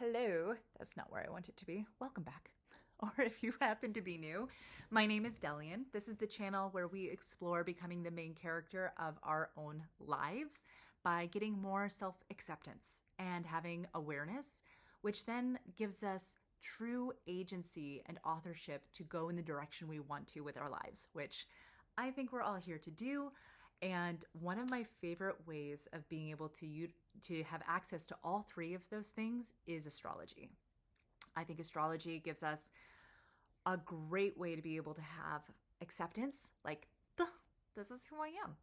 Hello, that's not where I want it to be. Welcome back. Or if you happen to be new, my name is Delian. This is the channel where we explore becoming the main character of our own lives by getting more self-acceptance and having awareness, which then gives us true agency and authorship to go in the direction we want to with our lives, which I think we're all here to do. And one of my favorite ways of being able to have access to all three of those things is astrology. I think astrology gives us a great way to be able to have acceptance, like, "Duh, this is who I am,"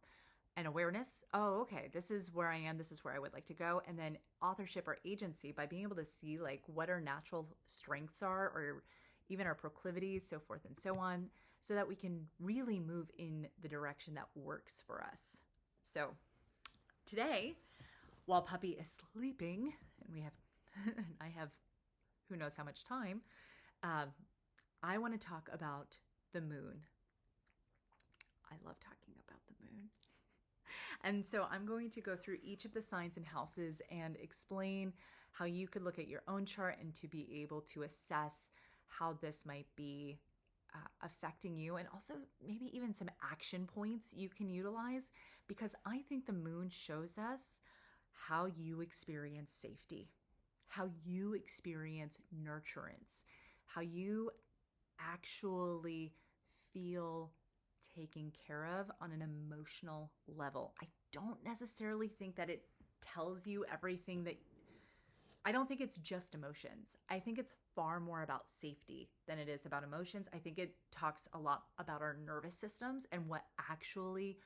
and awareness. Oh, okay, this is where I am. This is where I would like to go. And then authorship or agency by being able to see like what our natural strengths are, or even our proclivities, so forth and so on, so that we can really move in the direction that works for us. So today, while Puppy is sleeping, and I have who knows how much time, I want to talk about the moon. I love talking about the moon. And so I'm going to go through each of the signs and houses and explain how you could look at your own chart and to be able to assess how this might be affecting you, and also maybe even some action points you can utilize, because I think the moon shows us how you experience safety, how you experience nurturance, how you actually feel taken care of on an emotional level. I don't necessarily think that it tells you everything that I don't think it's just emotions. I think it's far more about safety than it is about emotions. I think it talks a lot about our nervous systems and what actually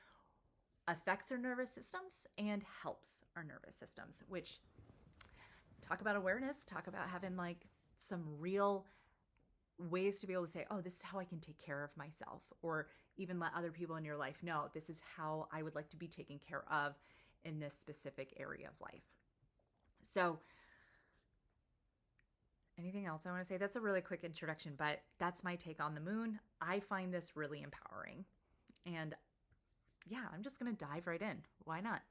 affects our nervous systems and helps our nervous systems, which talk about awareness, talk about having like some real ways to be able to say, oh, this is how I can take care of myself, or even let other people in your life know this is how I would like to be taken care of in this specific area of life. So anything else I want to say? That's a really quick introduction, but that's my take on the moon. I find this really empowering. And yeah, I'm just going to dive right in. Why not?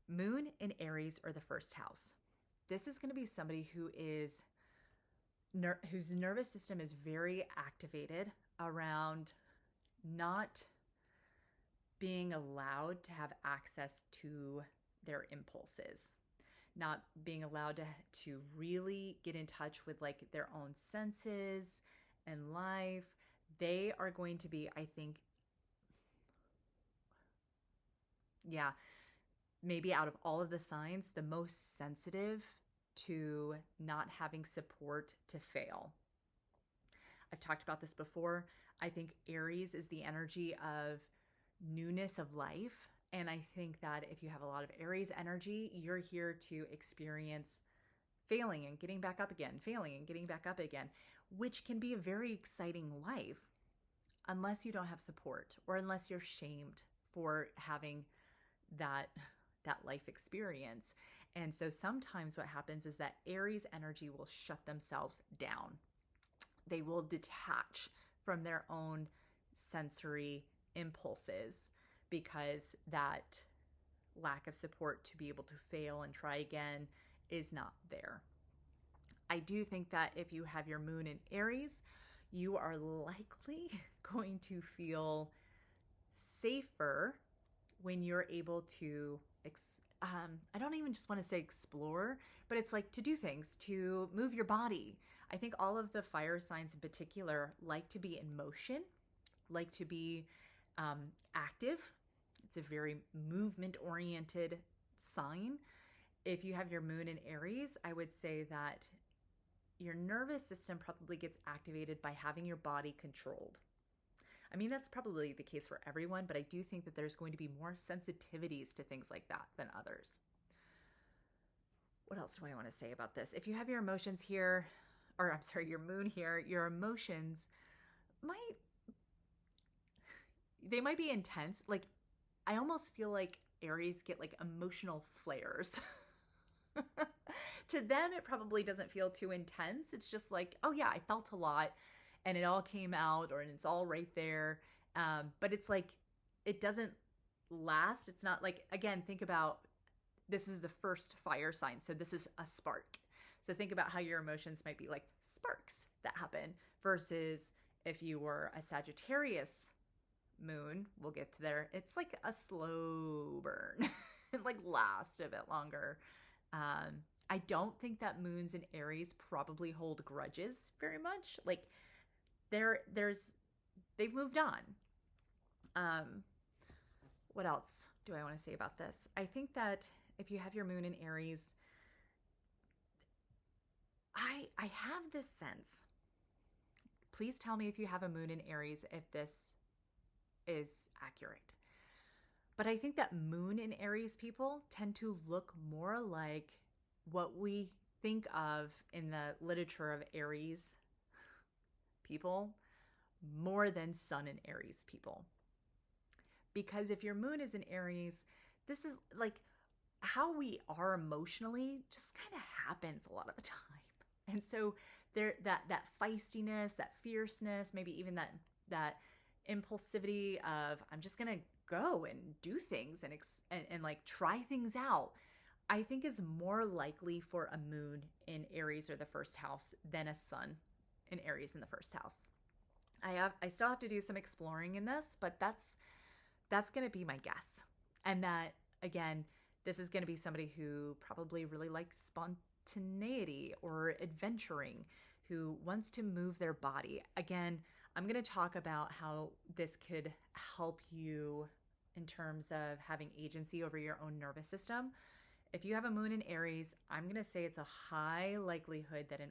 Moon in Aries, or the first house. This is going to be somebody who is whose nervous system is very activated around not being allowed to have access to their impulses, not being allowed to really get in touch with like their own senses and life. They are going to be, I think, maybe out of all of the signs, the most sensitive to not having support to fail. I've talked about this before. I think Aries is the energy of newness of life. And I think that if you have a lot of Aries energy, you're here to experience failing and getting back up again, failing and getting back up again, which can be a very exciting life unless you don't have support, or unless you're shamed for having that life experience. And so sometimes what happens is that Aries energy will shut themselves down. They will detach from their own sensory impulses because that lack of support to be able to fail and try again is not there. I do think that if you have your moon in Aries, you are likely going to feel safer when you're able to I don't even just want to say explore, but it's like to do things, to move your body. I think all of the fire signs in particular like to be in motion, like to be active. It's a very movement-oriented sign. If you have your moon in Aries, I would say that your nervous system probably gets activated by having your body controlled. I mean, that's probably the case for everyone, but I do think that there's going to be more sensitivities to things like that than others. What else do I want to say about this? If you have your emotions here, or I'm sorry, your moon here, your emotions they might be intense. Like, I almost feel like Aries get like emotional flares. To them, it probably doesn't feel too intense. It's just like, oh yeah, I felt a lot and it all came out, or it's all right there. But it's like, it doesn't last. It's not like, again, think about, this is the first fire sign. So this is a spark. So think about how your emotions might be like sparks that happen versus if you were a Sagittarius moon, we'll get to there. It's like a slow burn. It like lasts a bit longer. I don't think that moons in Aries probably hold grudges very much. Like they've moved on. What else do I want to say about this? I think that if you have your moon in Aries, I have this sense. Please tell me if you have a moon in Aries if this is accurate. But I think that moon in Aries people tend to look more like what we think of in the literature of Aries people more than sun in Aries people. Because if your moon is in Aries, this is like how we are emotionally just kind of happens a lot of the time. And so there that feistiness, that fierceness, maybe even that impulsivity of I'm just going to go and do things and like try things out, I think is more likely for a moon in Aries or the first house than a sun in Aries in the first house. I still have to do some exploring in this, but that's going to be my guess. And that, again, this is going to be somebody who probably really likes spontaneity or adventuring, who wants to move their body. Again, I'm going to talk about how this could help you in terms of having agency over your own nervous system. If you have a moon in Aries, I'm going to say it's a high likelihood that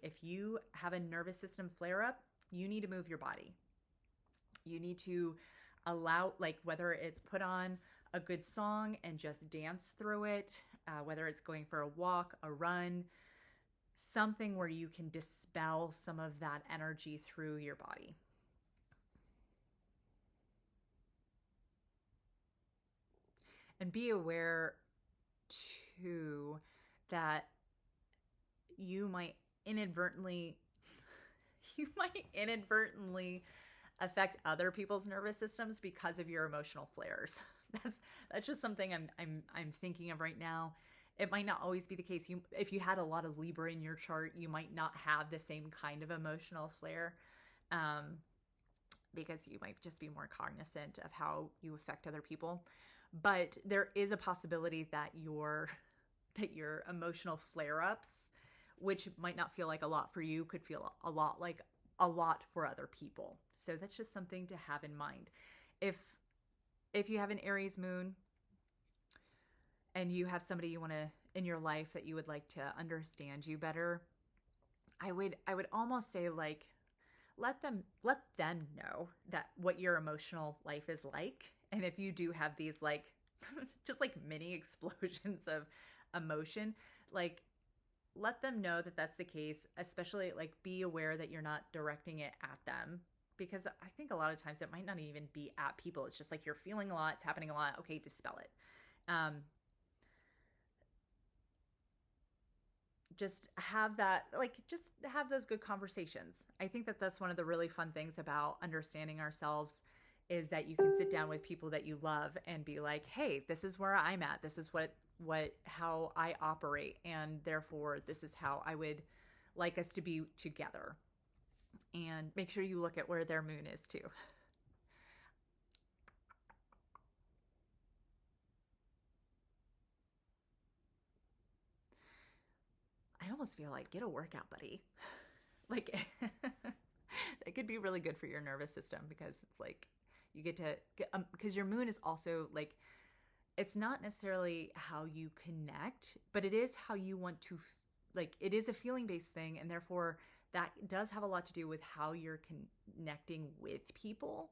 if you have a nervous system flare up, you need to move your body. You need to allow, like, whether it's put on a good song and just dance through it, whether it's going for a walk, a run, something where you can dispel some of that energy through your body. And be aware too that you might inadvertently affect other people's nervous systems because of your emotional flares. That's just something I'm thinking of right now. It might not always be the case. If you had a lot of Libra in your chart, you might not have the same kind of emotional flare, because you might just be more cognizant of how you affect other people. But there is a possibility that your emotional flare-ups, which might not feel like a lot for you, could feel a lot like a lot for other people. So that's just something to have in mind. If you have an Aries moon and you have somebody you want to in your life that you would like to understand you better, I would almost say, like, let them know that what your emotional life is like. And if you do have these like just like mini explosions of emotion, like, let them know that that's the case, especially like be aware that you're not directing it at them, because I think a lot of times it might not even be at people. It's just like you're feeling a lot, it's happening a lot. Okay, dispel it. Just have those good conversations. I think that that's one of the really fun things about understanding ourselves, is that you can sit down with people that you love and be like, hey, this is where I'm at. This is how I operate. And therefore, this is how I would like us to be together. And make sure you look at where their moon is too. I almost feel like get a workout buddy. Like, it could be really good for your nervous system, because it's like you get to because your moon is also like, it's not necessarily how you connect, but it is how you want to, like, it is a feeling based thing. And therefore that does have a lot to do with how you're connecting with people.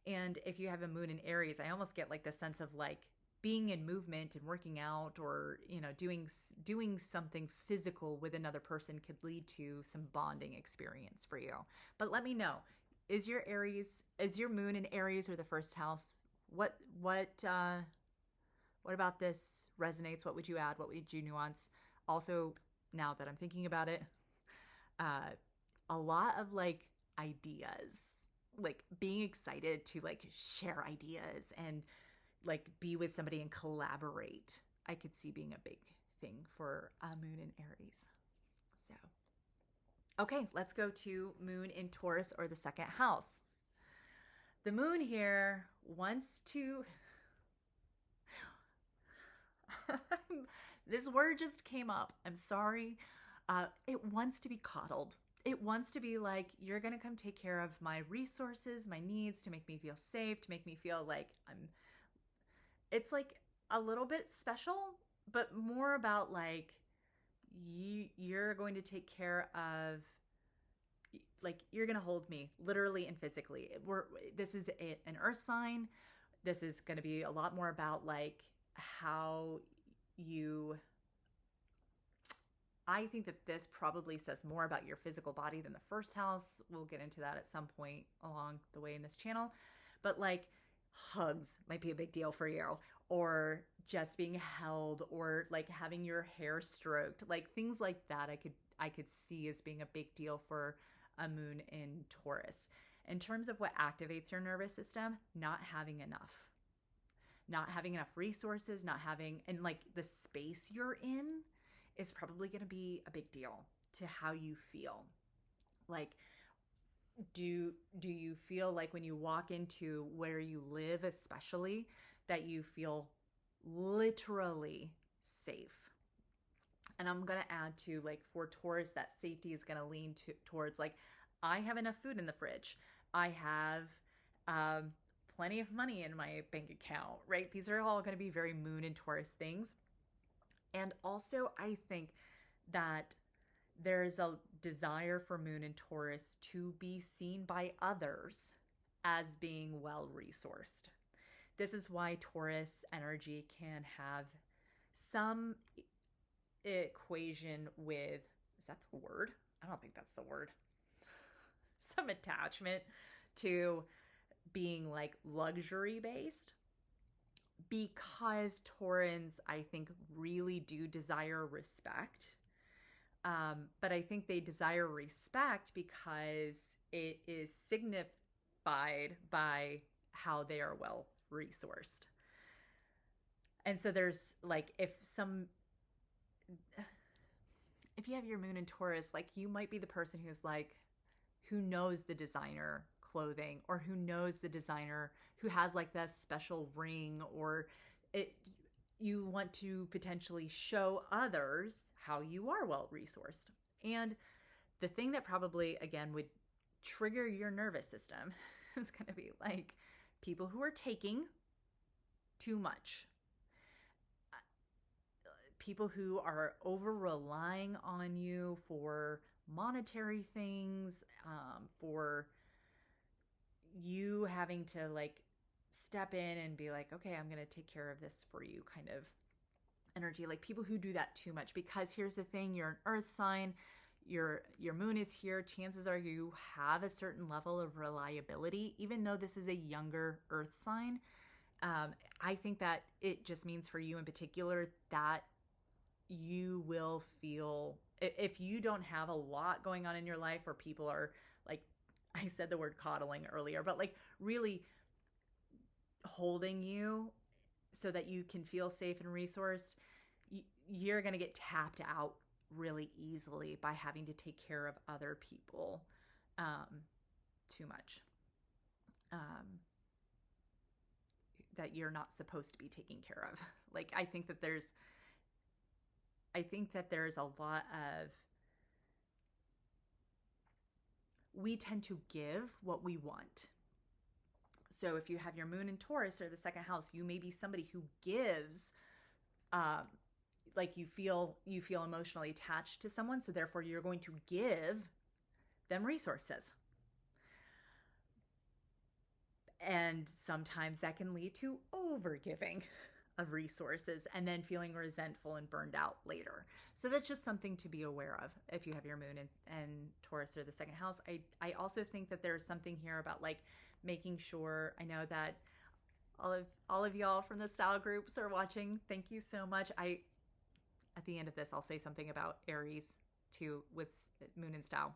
And if you have a moon in Aries, I almost get like the sense of like being in movement and working out, or, you know, doing something physical with another person could lead to some bonding experience for you. But let me know, is your moon in Aries or the first house? What about this resonates? What would you add? What would you nuance? Also, now that I'm thinking about it, a lot of like ideas, like being excited to like share ideas and like be with somebody and collaborate, I could see being a big thing for a moon in Aries. Okay, let's go to moon in Taurus or the second house. The moon here wants to. This word just came up. I'm sorry. It wants to be coddled. It wants to be like, you're going to come take care of my resources, my needs, to make me feel safe, to make me feel like I'm. It's like a little bit special, but more about like, you're going to take care of, like, you're going to hold me literally and physically. This is an earth sign. This is going to be a lot more about like how you. I think that this probably says more about your physical body than the first house. We'll get into that at some point along the way in this channel. But like, hugs might be a big deal for you, or just being held, or like having your hair stroked, like things like that. I could see as being a big deal for a moon in Taurus. In terms of what activates your nervous system, not having enough resources, not having, and like the space you're in is probably going to be a big deal to how you feel. Like, do you feel like when you walk into where you live, especially, that you feel literally safe? And I'm going to add to, like, for Taurus, that safety is going to lean towards like, I have enough food in the fridge. I have plenty of money in my bank account, right? These are all going to be very moon and Taurus things. And also, I think that there's a desire for moon and Taurus to be seen by others as being well resourced. This is why Taurus energy can have some equation with, is that the word? I don't think that's the word. Some attachment to being like luxury based, because Taurans, I think, really do desire respect. But I think they desire respect because it is signified by how they are well resourced. And so there's like, if you have your moon in Taurus, like, you might be the person who's like, who knows the designer clothing, or who knows the designer who has like that special ring, or you want to potentially show others how you are well resourced. And the thing that probably, again, would trigger your nervous system is going to be like people who are taking too much, people who are over relying on you for monetary things, for you having to like step in and be like, okay, I'm going to take care of this for you kind of energy. Like people who do that too much, because here's the thing, you're an earth sign, your moon is here. Chances are you have a certain level of reliability, even though this is a younger earth sign. I think that it just means for you in particular that you will feel, if you don't have a lot going on in your life, or people are like, I said the word coddling earlier, but like really holding you so that you can feel safe and resourced, you're going to get tapped out really easily by having to take care of other people too much, that you're not supposed to be taking care of. Like, I think that there's a lot of, we tend to give what we want. So if you have your moon in Taurus or the second house, you may be somebody who gives, like you feel emotionally attached to someone, so therefore you're going to give them resources. And sometimes that can lead to overgiving of resources and then feeling resentful and burned out later. So that's just something to be aware of if you have your moon in Taurus or the second house. I also think that there's something here about like making sure, I know that all of y'all from the style groups are watching. Thank you so much. At the end of this, I'll say something about Aries too with moon and style.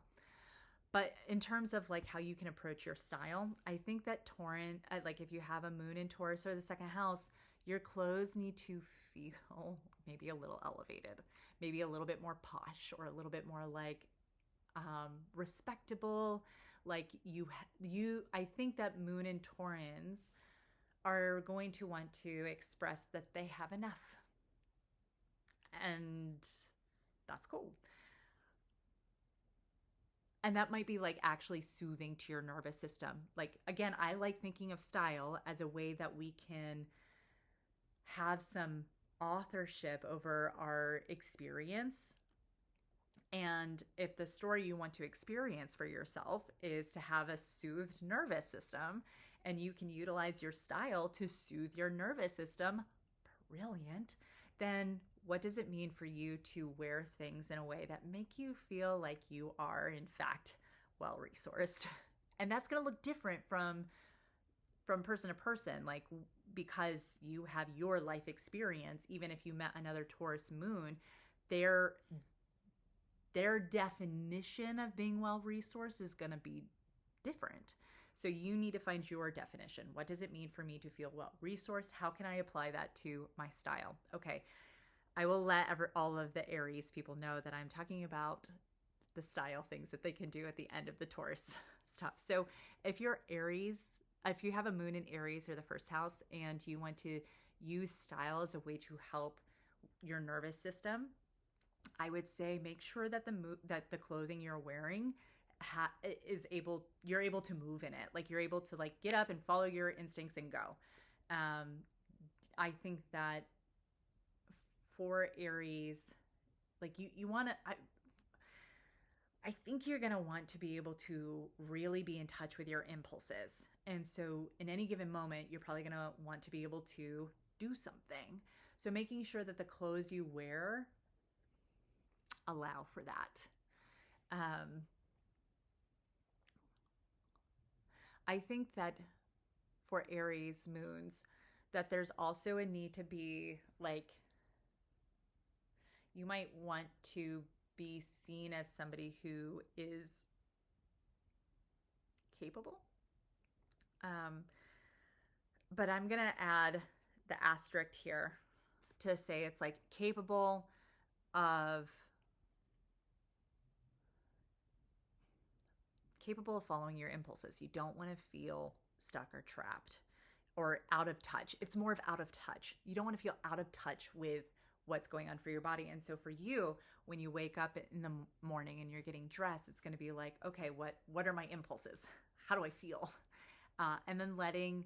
But in terms of like how you can approach your style, I think that Tauran, like if you have a moon in Taurus or the second house, your clothes need to feel maybe a little elevated, maybe a little bit more posh, or a little bit more like respectable. Like I think that Moon and Taurans are going to want to express that they have enough. And that's cool. And that might be like actually soothing to your nervous system. Like, again, I like thinking of style as a way that we can have some authorship over our experience. And if the story you want to experience for yourself is to have a soothed nervous system, and you can utilize your style to soothe your nervous system, brilliant. Then what does it mean for you to wear things in a way that make you feel like you are, in fact, well-resourced? And that's going to look different from person to person, like, because you have your life experience. Even if you met another Taurus moon, their definition of being well-resourced is going to be different. So you need to find your definition. What does it mean for me to feel well-resourced? How can I apply that to my style? Okay, I will let all of the Aries people know that I'm talking about the style things that they can do at the end of the Taurus stuff. So if you're Aries, if you have a moon in Aries or the first house, and you want to use style as a way to help your nervous system, I would say make sure that the clothing you're wearing you're able to move in it. Like, you're able to like get up and follow your instincts and go. I think that for Aries, like you want to, I think you're going to want to be able to really be in touch with your impulses. And so in any given moment, you're probably going to want to be able to do something. So making sure that the clothes you wear allow for that. I think that for Aries moons, that there's also a need to be like, you might want to be seen as somebody who is capable. But I'm going to add the asterisk here to say it's like capable of following your impulses. You don't want to feel stuck or trapped or out of touch. It's more of out of touch. You don't want to feel out of touch with what's going on for your body. And so for you, when you wake up in the morning and you're getting dressed, it's going to be like, okay, what are my impulses? How do I feel? And then letting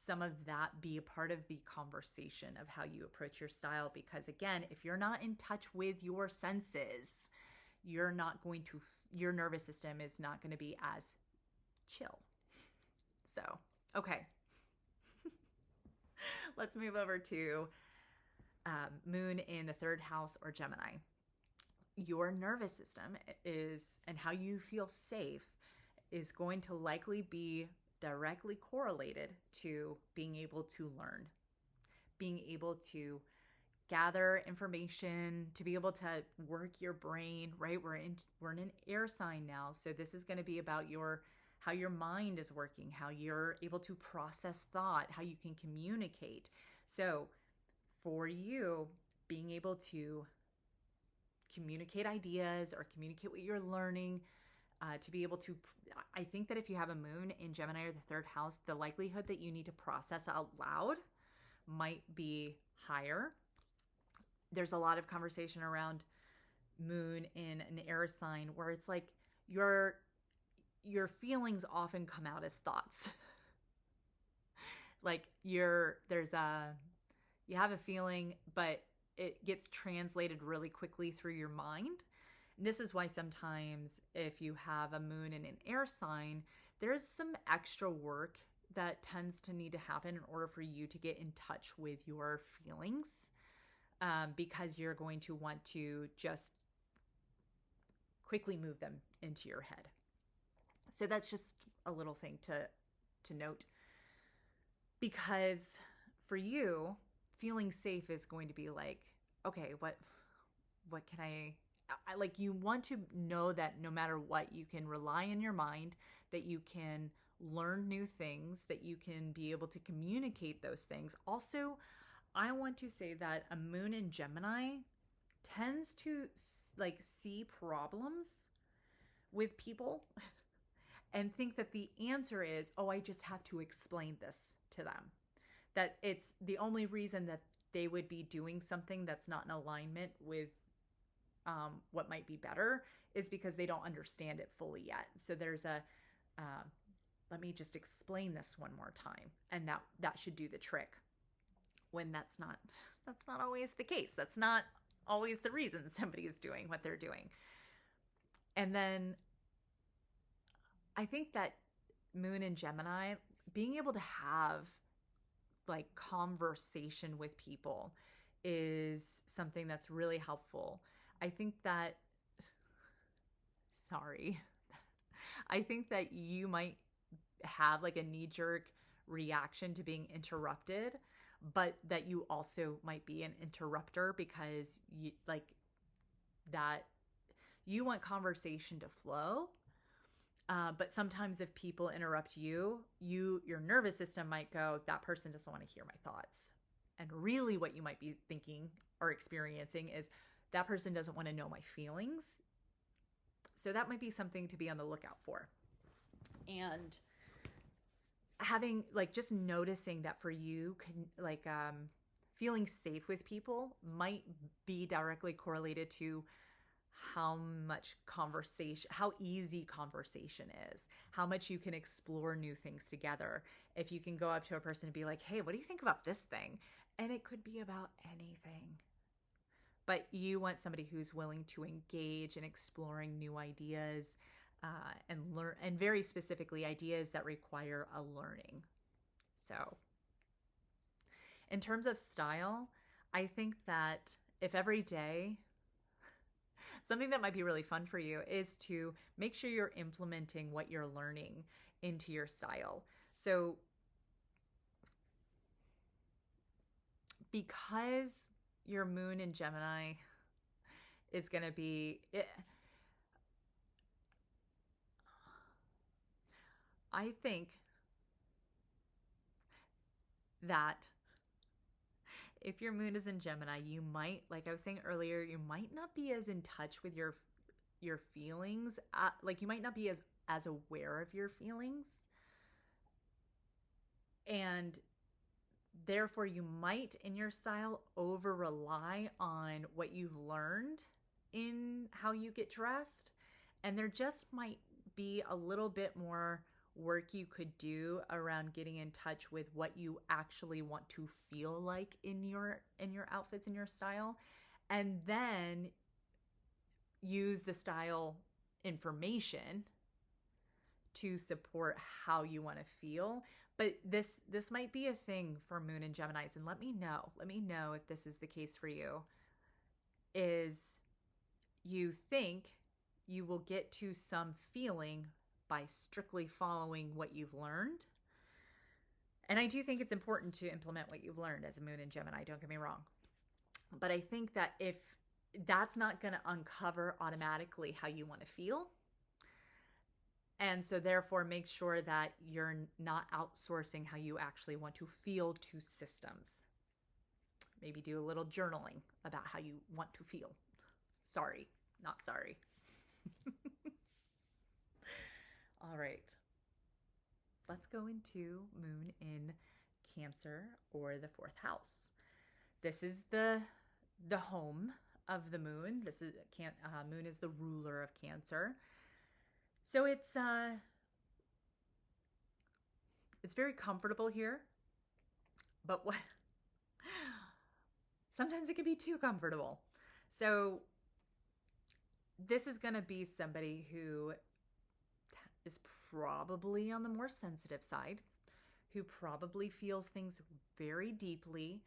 some of that be a part of the conversation of how you approach your style. Because again, if you're not in touch with your senses, your nervous system is not going to be as chill. So, okay. Let's move over to moon in the third house or Gemini. Your nervous system and how you feel safe is going to likely be directly correlated to being able to learn, being able to gather information, to be able to work your brain, right? We're in an air sign now. So this is going to be about how your mind is working, how you're able to process thought, how you can communicate. So for you, being able to communicate ideas or communicate what you're learning, to be able to, I think that if you have a moon in Gemini or the third house, the likelihood that you need to process out loud might be higher. There's a lot of conversation around moon in an air sign where it's like your feelings often come out as thoughts. Like you have a feeling, but it gets translated really quickly through your mind. And this is why sometimes if you have a moon in an air sign, there's some extra work that tends to need to happen in order for you to get in touch with your feelings, because you're going to want to just quickly move them into your head. So that's just a little thing to note, because for you, feeling safe is going to be like, okay, what can I like, you want to know that no matter what, you can rely on your mind, that you can learn new things, that you can be able to communicate those things. Also, I want to say that a moon in Gemini tends to like see problems with people and think that the answer is, oh, I just have to explain this to them. That it's the only reason that they would be doing something that's not in alignment with what might be better is because they don't understand it fully yet. So there's a, let me just explain this one more time. And that should do the trick, when that's not always the case. That's not always the reason somebody is doing what they're doing. And then I think that Moon in Gemini, being able to have like conversation with people is something that's really helpful. I think that you might have like a knee-jerk reaction to being interrupted, but that you also might be an interrupter because you want conversation to flow. But sometimes if people interrupt you, your nervous system might go, that person doesn't want to hear my thoughts. And really what you might be thinking or experiencing is that person doesn't want to know my feelings. So that might be something to be on the lookout for. And having just noticing that for you, feeling safe with people might be directly correlated to how easy conversation is, how much you can explore new things together. If you can go up to a person and be like, hey, what do you think about this thing? And it could be about anything. But you want somebody who's willing to engage in exploring new ideas and learn, and very specifically ideas that require a learning. So in terms of style, I think that if every day, something that might be really fun for you is to make sure you're implementing what you're learning into your style. So because your moon in Gemini is going to be, I think that if your moon is in Gemini, you might, like I was saying earlier, you might not be as in touch with your feelings. You might not be as aware of your feelings. And therefore, you might, in your style, over rely on what you've learned in how you get dressed. And there just might be a little bit more work you could do around getting in touch with what you actually want to feel like in your outfits, in your style, and then use the style information to support how you want to feel. But this might be a thing for Moon and Geminis, and let me know if this is the case for you. Is you think you will get to some feeling by strictly following what you've learned. And I do think it's important to implement what you've learned as a Moon in Gemini, don't get me wrong. But I think that if that's not going to uncover automatically how you want to feel, and so therefore make sure that you're not outsourcing how you actually want to feel to systems. Maybe do a little journaling about how you want to feel. Sorry, not sorry. All right, let's go into Moon in Cancer, or the 4th house. This is the home of the Moon. This is Moon is the ruler of Cancer. So it's very comfortable here, but sometimes it can be too comfortable. So this is going to be somebody who is probably on the more sensitive side, who probably feels things very deeply,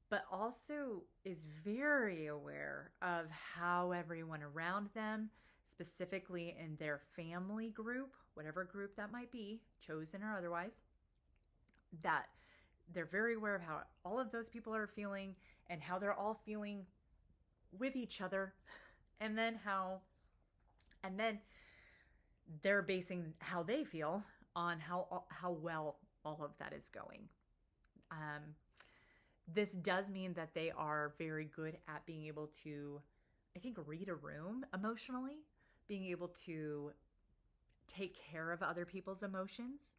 but also is very aware of how everyone around them, specifically in their family group, whatever group that might be, chosen or otherwise, that they're very aware of how all of those people are feeling and how they're all feeling with each other, and then they're basing how they feel on how well all of that is going. This does mean that they are very good at being able to, I think, read a room emotionally, being able to take care of other people's emotions.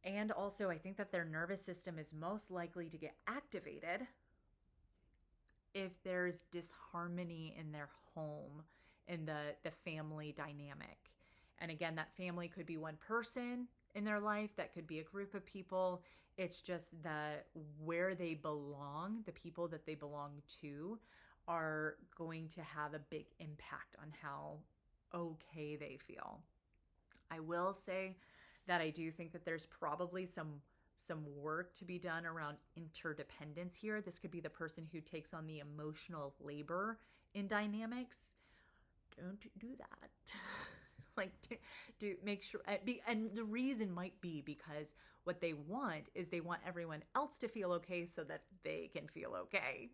And also, I think that their nervous system is most likely to get activated if there's disharmony in their home, in the family dynamic. And again, that family could be one person in their life, that could be a group of people. It's just that where they belong, the people that they belong to, are going to have a big impact on how okay they feel. I will say that I do think that there's probably some work to be done around interdependence here. This could be the person who takes on the emotional labor in dynamics. Don't do that. Like, do make sure, and the reason might be because what they want is they want everyone else to feel okay so that they can feel okay.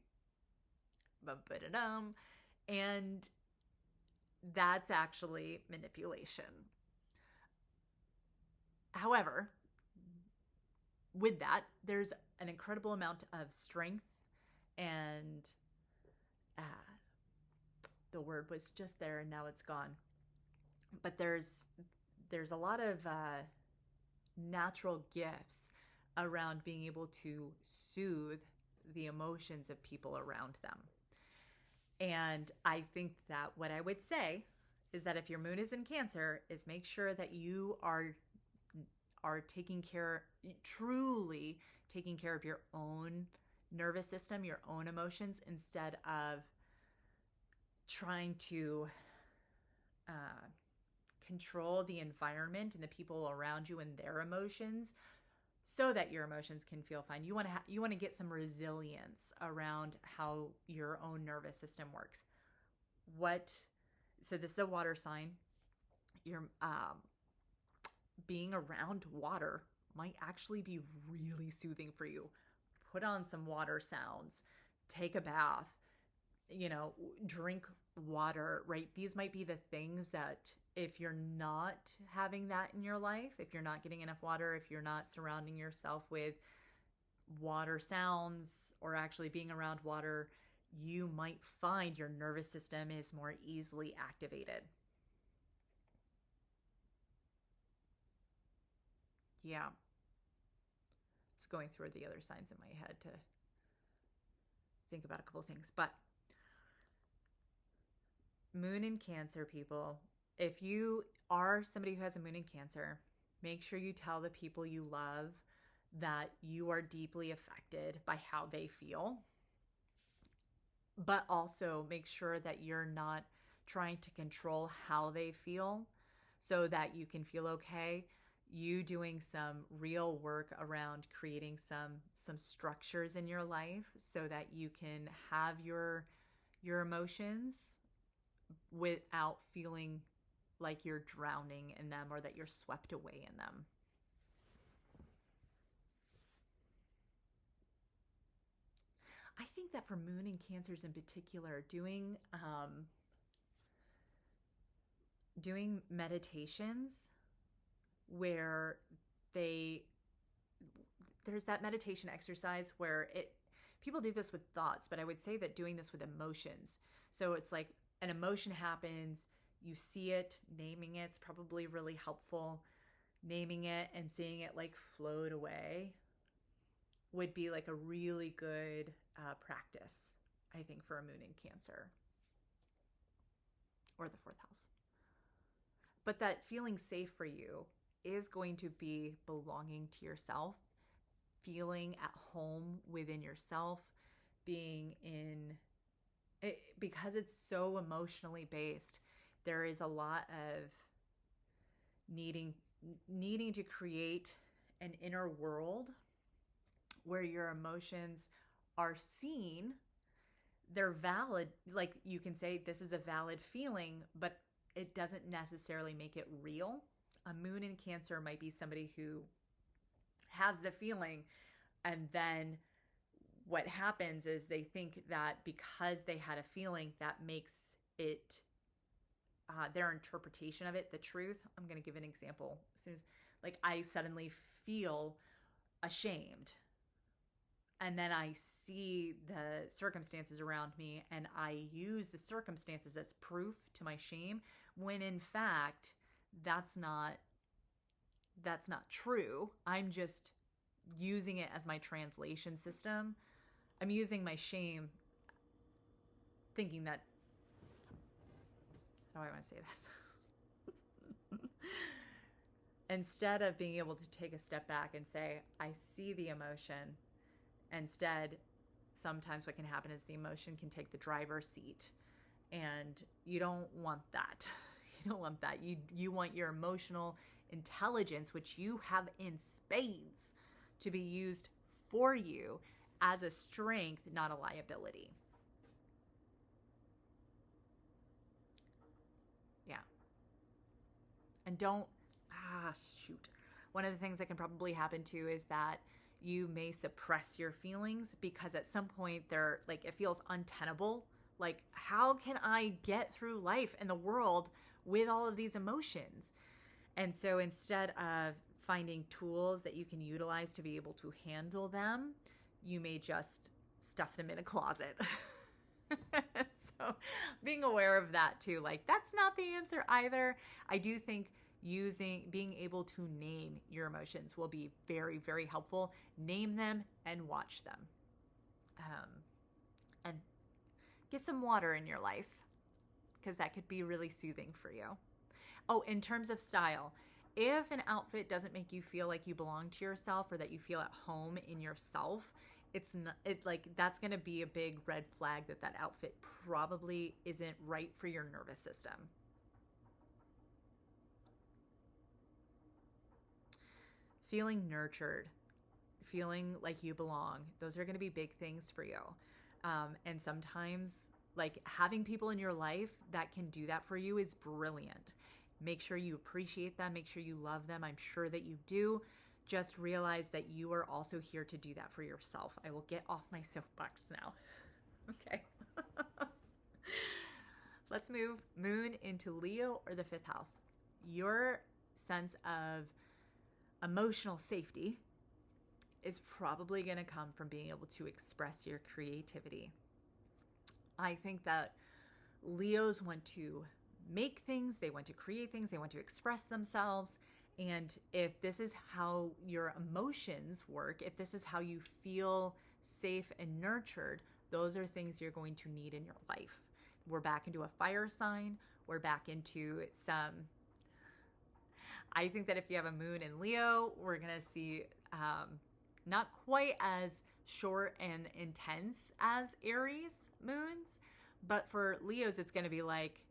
And that's actually manipulation. However, with that, there's an incredible amount of strength, and the word was just there and now it's gone. But there's a lot of natural gifts around being able to soothe the emotions of people around them. And I think that what I would say is that if your moon is in Cancer, is make sure that you are taking care, truly taking care of your own nervous system, your own emotions, instead of trying to control the environment and the people around you and their emotions so that your emotions can feel fine. You want to get some resilience around how your own nervous system works. So this is a water sign. You're being around water might actually be really soothing for you. Put on some water sounds, take a bath, drink water, right? These might be the things that if you're not having that in your life, if you're not getting enough water, if you're not surrounding yourself with water sounds or actually being around water, you might find your nervous system is more easily activated. Yeah. Just going through the other signs in my head to think about a couple of things. But moon in Cancer, people, if you are somebody who has a moon in Cancer, make sure you tell the people you love that you are deeply affected by how they feel. But also make sure that you're not trying to control how they feel so that you can feel okay. You doing some real work around creating some structures in your life so that you can have your emotions without feeling like you're drowning in them or that you're swept away in them. I think that for moon and Cancers in particular, doing meditations where there's that meditation exercise where people do this with thoughts, but I would say that doing this with emotions. So it's like an emotion happens, you see it, naming it's probably really helpful. Naming it and seeing it like float away would be like a really good practice, I think, for a moon in Cancer or the 4th house. But that feeling safe for you is going to be belonging to yourself, feeling at home within yourself, being in it, because it's so emotionally based. There is a lot of needing to create an inner world where your emotions are seen. They're valid. Like you can say, this is a valid feeling, but it doesn't necessarily make it real. A moon in Cancer might be somebody who has the feeling, and then what happens is they think that because they had a feeling, that makes it their interpretation of it the truth. I'm going to give an example. As soon as, like, I suddenly feel ashamed, and then I see the circumstances around me and I use the circumstances as proof to my shame, when in fact that's not true. I'm just using it as my translation system. I'm using my shame, thinking that, how do I want to say this? Instead of being able to take a step back and say, I see the emotion. Instead, sometimes what can happen is the emotion can take the driver's seat, and you don't want that. You don't want that. You want your emotional intelligence, which you have in spades, to be used for you as a strength, not a liability. Yeah. And don't, shoot. One of the things that can probably happen too is that you may suppress your feelings because at some point they're like, it feels untenable. Like, how can I get through life and the world with all of these emotions? And so instead of finding tools that you can utilize to be able to handle them, you may just stuff them in a closet. So being aware of that too, like that's not the answer either. I do think being able to name your emotions will be very, very helpful. Name them and watch them. And get some water in your life, because that could be really soothing for you. Oh, in terms of style, if an outfit doesn't make you feel like you belong to yourself or that you feel at home in yourself, that's going to be a big red flag that outfit probably isn't right for your nervous system. Feeling nurtured, feeling like you belong, those are going to be big things for you. And sometimes, like, having people in your life that can do that for you is brilliant. Make sure you appreciate them. Make sure you love them. I'm sure that you do. Just realize that you are also here to do that for yourself. I will get off my soapbox now. Okay. Let's move Moon into Leo or the 5th house. Your sense of emotional safety is probably going to come from being able to express your creativity. I think that Leos want to make things, they want to create things, they want to express themselves. And if this is how your emotions work, if this is how you feel safe and nurtured, those are things you're going to need in your life. We're back into a fire sign. We're back into some, I think that if you have a moon in Leo, we're going to see not quite as short and intense as Aries moons, but for Leos, it's going to be like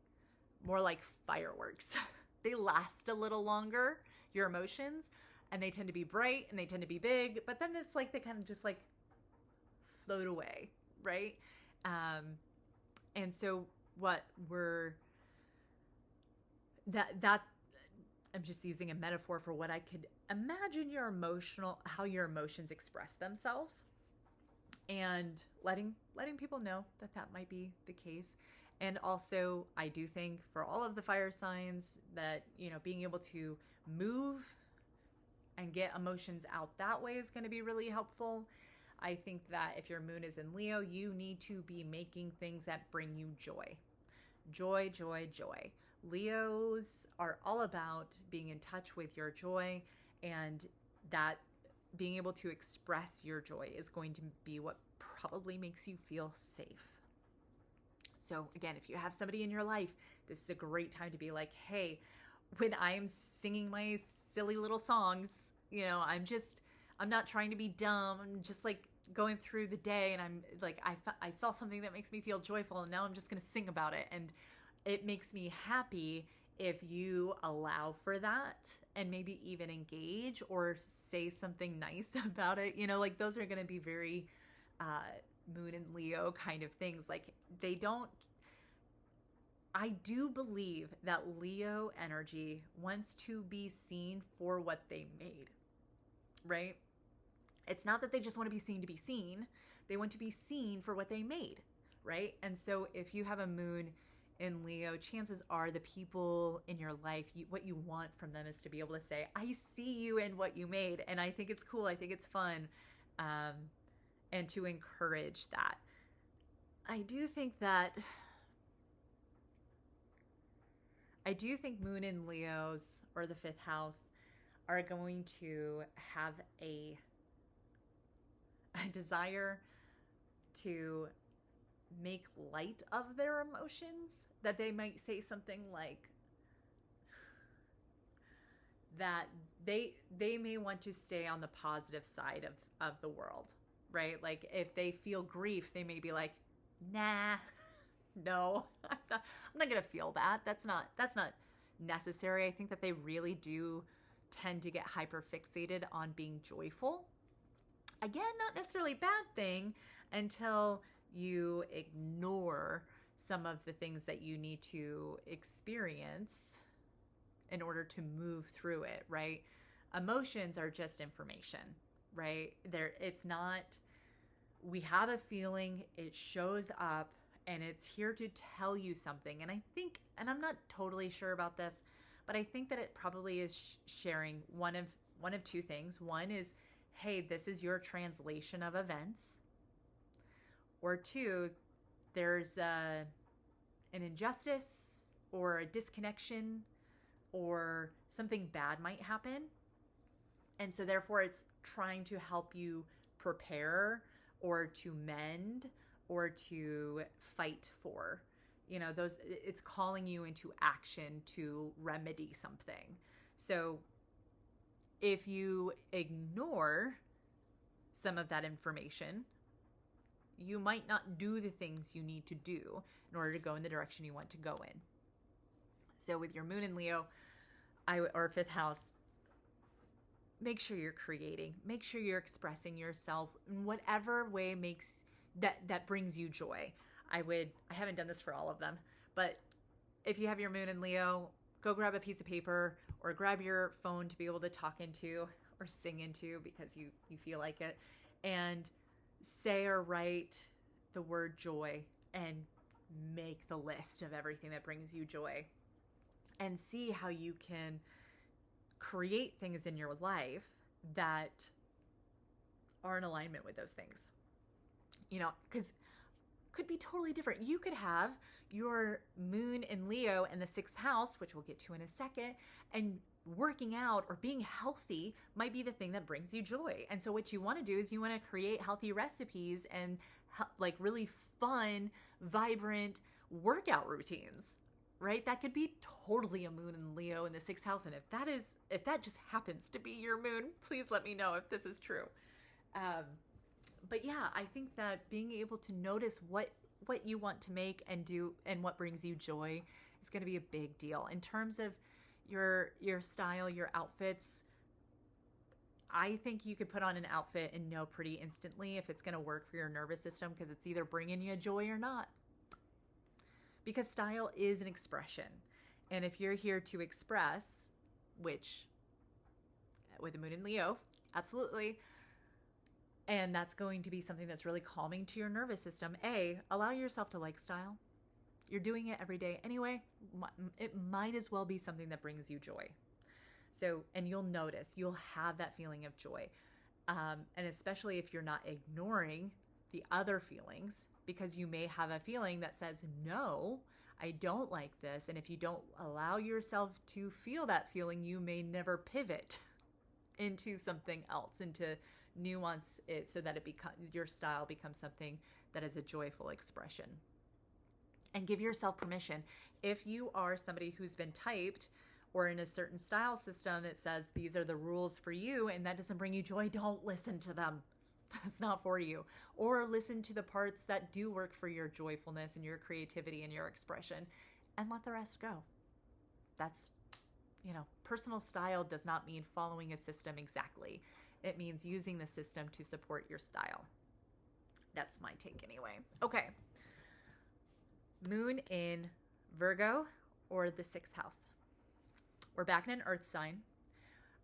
more like fireworks. They last a little longer, your emotions, and they tend to be bright and they tend to be big, but then it's like they kind of just like float away, right? And so what that I'm just using a metaphor for what I could imagine how your emotions express themselves, and letting people know that might be the case. And also, I do think for all of the fire signs that, being able to move and get emotions out that way is going to be really helpful. I think that if your moon is in Leo, you need to be making things that bring you joy. Joy, joy, joy. Leos are all about being in touch with your joy, and that being able to express your joy is going to be what probably makes you feel safe. So again, if you have somebody in your life, this is a great time to be like, hey, when I'm singing my silly little songs, I'm not trying to be dumb. I'm just like going through the day, and I'm like, I saw something that makes me feel joyful, and now I'm just going to sing about it. And it makes me happy if you allow for that and maybe even engage or say something nice about it. Those are going to be very Moon and Leo kind of things. Like, I do believe that Leo energy wants to be seen for what they made, right? It's not that they just want to be seen to be seen. They want to be seen for what they made, right? And so if you have a moon in Leo, chances are the people in your life, what you want from them is to be able to say, I see you in what you made. And I think it's cool. I think it's fun. And to encourage that. I do think that I do think Moon in Leos or the fifth house are going to have a desire to make light of their emotions, that they might say something like that they may want to stay on the positive side of the world, right? Like if they feel grief, they may be like, nah, no, I'm not gonna feel that. That's not necessary. I think that they really do tend to get hyper fixated on being joyful. Again, not necessarily a bad thing until you ignore some of the things that you need to experience in order to move through it, right? Emotions are just information, right? It's not, we have a feeling, it shows up, and it's here to tell you something. And I think, and I'm not totally sure about this, but I think that it probably is sharing one of two things. One is, hey, this is your translation of events. Or two, there's an injustice or a disconnection or something bad might happen. And so therefore it's trying to help you prepare or to mend or to fight for. You know, it's calling you into action to remedy something. So if you ignore some of that information, you might not do the things you need to do in order to go in the direction you want to go in. So with your Moon in Leo or fifth house, make sure you're creating, make sure you're expressing yourself in whatever way makes that brings you joy. I haven't done this for all of them, but if you have your Moon in Leo, go grab a piece of paper or grab your phone to be able to talk into or sing into because you feel like it, and say or write the word joy and make the list of everything that brings you joy and see how you can create things in your life that are in alignment with those things. You know, because could be totally different. You could have your Moon in Leo in the sixth house, which we'll get to in a second, and working out or being healthy might be the thing that brings you joy. And so what you want to do is you want to create healthy recipes and like really fun, vibrant workout routines, right? That could be totally a Moon in Leo in the sixth house. And if that just happens to be your moon, please let me know if this is true. But yeah, I think that being able to notice what you want to make and do and what brings you joy is going to be a big deal. In terms of your style, your outfits, I think you could put on an outfit and know pretty instantly if it's going to work for your nervous system because it's either bringing you joy or not. Because style is an expression. And if you're here to express, which with the Moon in Leo, absolutely, and that's going to be something that's really calming to your nervous system. Allow yourself to like style. You're doing it every day anyway. It might as well be something that brings you joy. So, and you'll notice, you'll have that feeling of joy. And especially if you're not ignoring the other feelings, because you may have a feeling that says, no, I don't like this. And if you don't allow yourself to feel that feeling, you may never pivot into something else, into nuance it so that your style becomes something that is a joyful expression. And give yourself permission. If you are somebody who's been typed or in a certain style system that says these are the rules for you and that doesn't bring you joy, don't listen to them. That's not for you. Or listen to the parts that do work for your joyfulness and your creativity and your expression and let the rest go. That's, personal style does not mean following a system exactly. It means using the system to support your style. That's my take anyway. Okay. Moon in Virgo or the sixth house. We're back in an earth sign.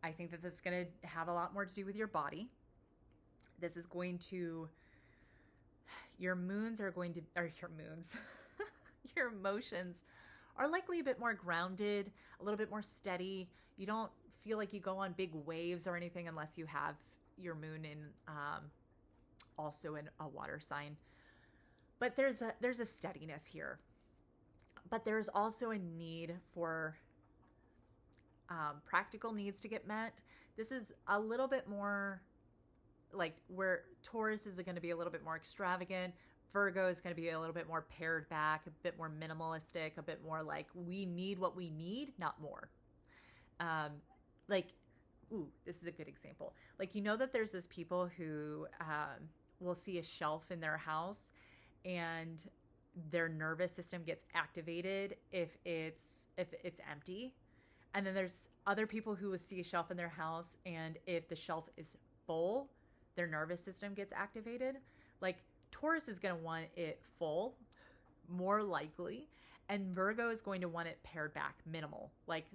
I think that this is going to have a lot more to do with your body. This is going to, your emotions are likely a bit more grounded, a little bit more steady. You don't feel like you go on big waves or anything unless you have your moon in also in a water sign. But there's a steadiness here. But there's also a need for practical needs to get met. This is a little bit more like where Taurus is going to be a little bit more extravagant. Virgo is going to be a little bit more pared back, a bit more minimalistic, a bit more like we need what we need, not more. Like, ooh, this is a good example. Like, you know that there's those people who will see a shelf in their house and their nervous system gets activated if it's empty. And then there's other people who will see a shelf in their house, and if the shelf is full, their nervous system gets activated. Like, Taurus is going to want it full, more likely, and Virgo is going to want it pared back, minimal. Like,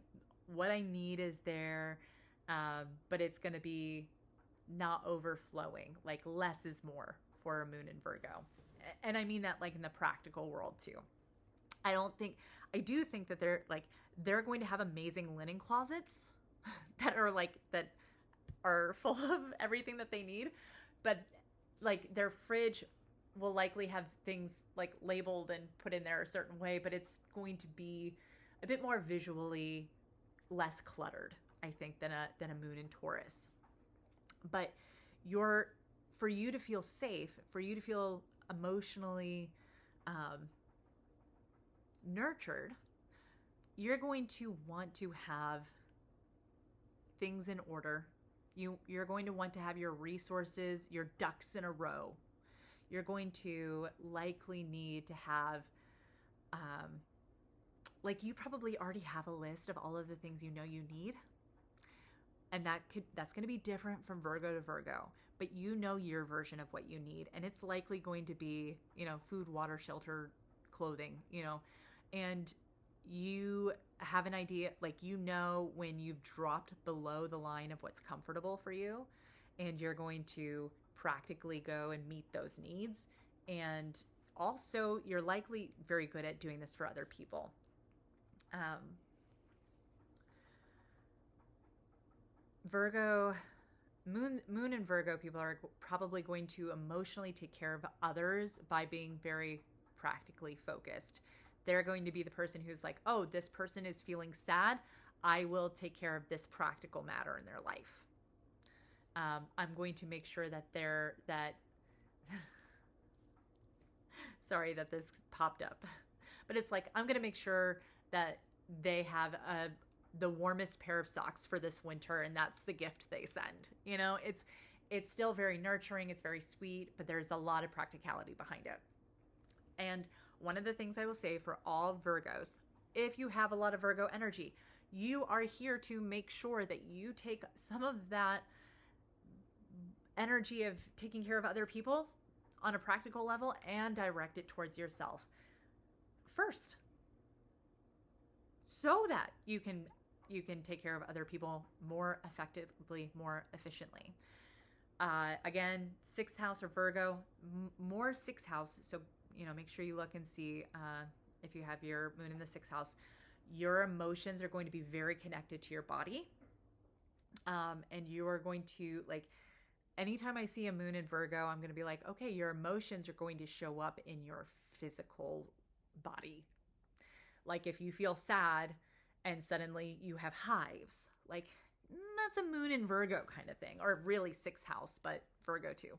what I need is there, but it's going to be not overflowing. Like, less is more for a moon in Virgo. And I mean that like in the practical world too. I do think that they're going to have amazing linen closets that are full of everything that they need, but like their fridge will likely have things like labeled and put in there a certain way, but it's going to be a bit more visually less cluttered, I think, than a moon in Taurus. But for you to feel safe, for you to feel emotionally nurtured, you're going to want to have things in order. You're going to want to have your resources, your ducks in a row. You're going to likely need to have, like, you probably already have a list of all of the things you know you need. And that's going to be different from Virgo to Virgo, but you know your version of what you need. And it's likely going to be, food, water, shelter, clothing, and you have an idea, like, when you've dropped below the line of what's comfortable for you, and you're going to practically go and meet those needs. And also you're likely very good at doing this for other people. Virgo, moon and Virgo people are probably going to emotionally take care of others by being very practically focused. They're going to be the person who's like, oh, this person is feeling sad. I will take care of this practical matter in their life. I'm going to make sure that sorry that this popped up, but it's like, I'm going to make sure that they have the warmest pair of socks for this winter, and that's the gift they send. It's still very nurturing, it's very sweet, but there's a lot of practicality behind it. And one of the things I will say for all Virgos, if you have a lot of Virgo energy, you are here to make sure that you take some of that energy of taking care of other people on a practical level and direct it towards yourself first, so that you can take care of other people more effectively, more efficiently. Again, 6th house or Virgo, more 6th house. So, make sure you look and see if you have your moon in the 6th house. Your emotions are going to be very connected to your body. And you are going to, like, anytime I see a moon in Virgo, I'm going to be like, okay, your emotions are going to show up in your physical body. Like, if you feel sad and suddenly you have hives, like, that's a moon in Virgo kind of thing, or really 6th house, but Virgo too.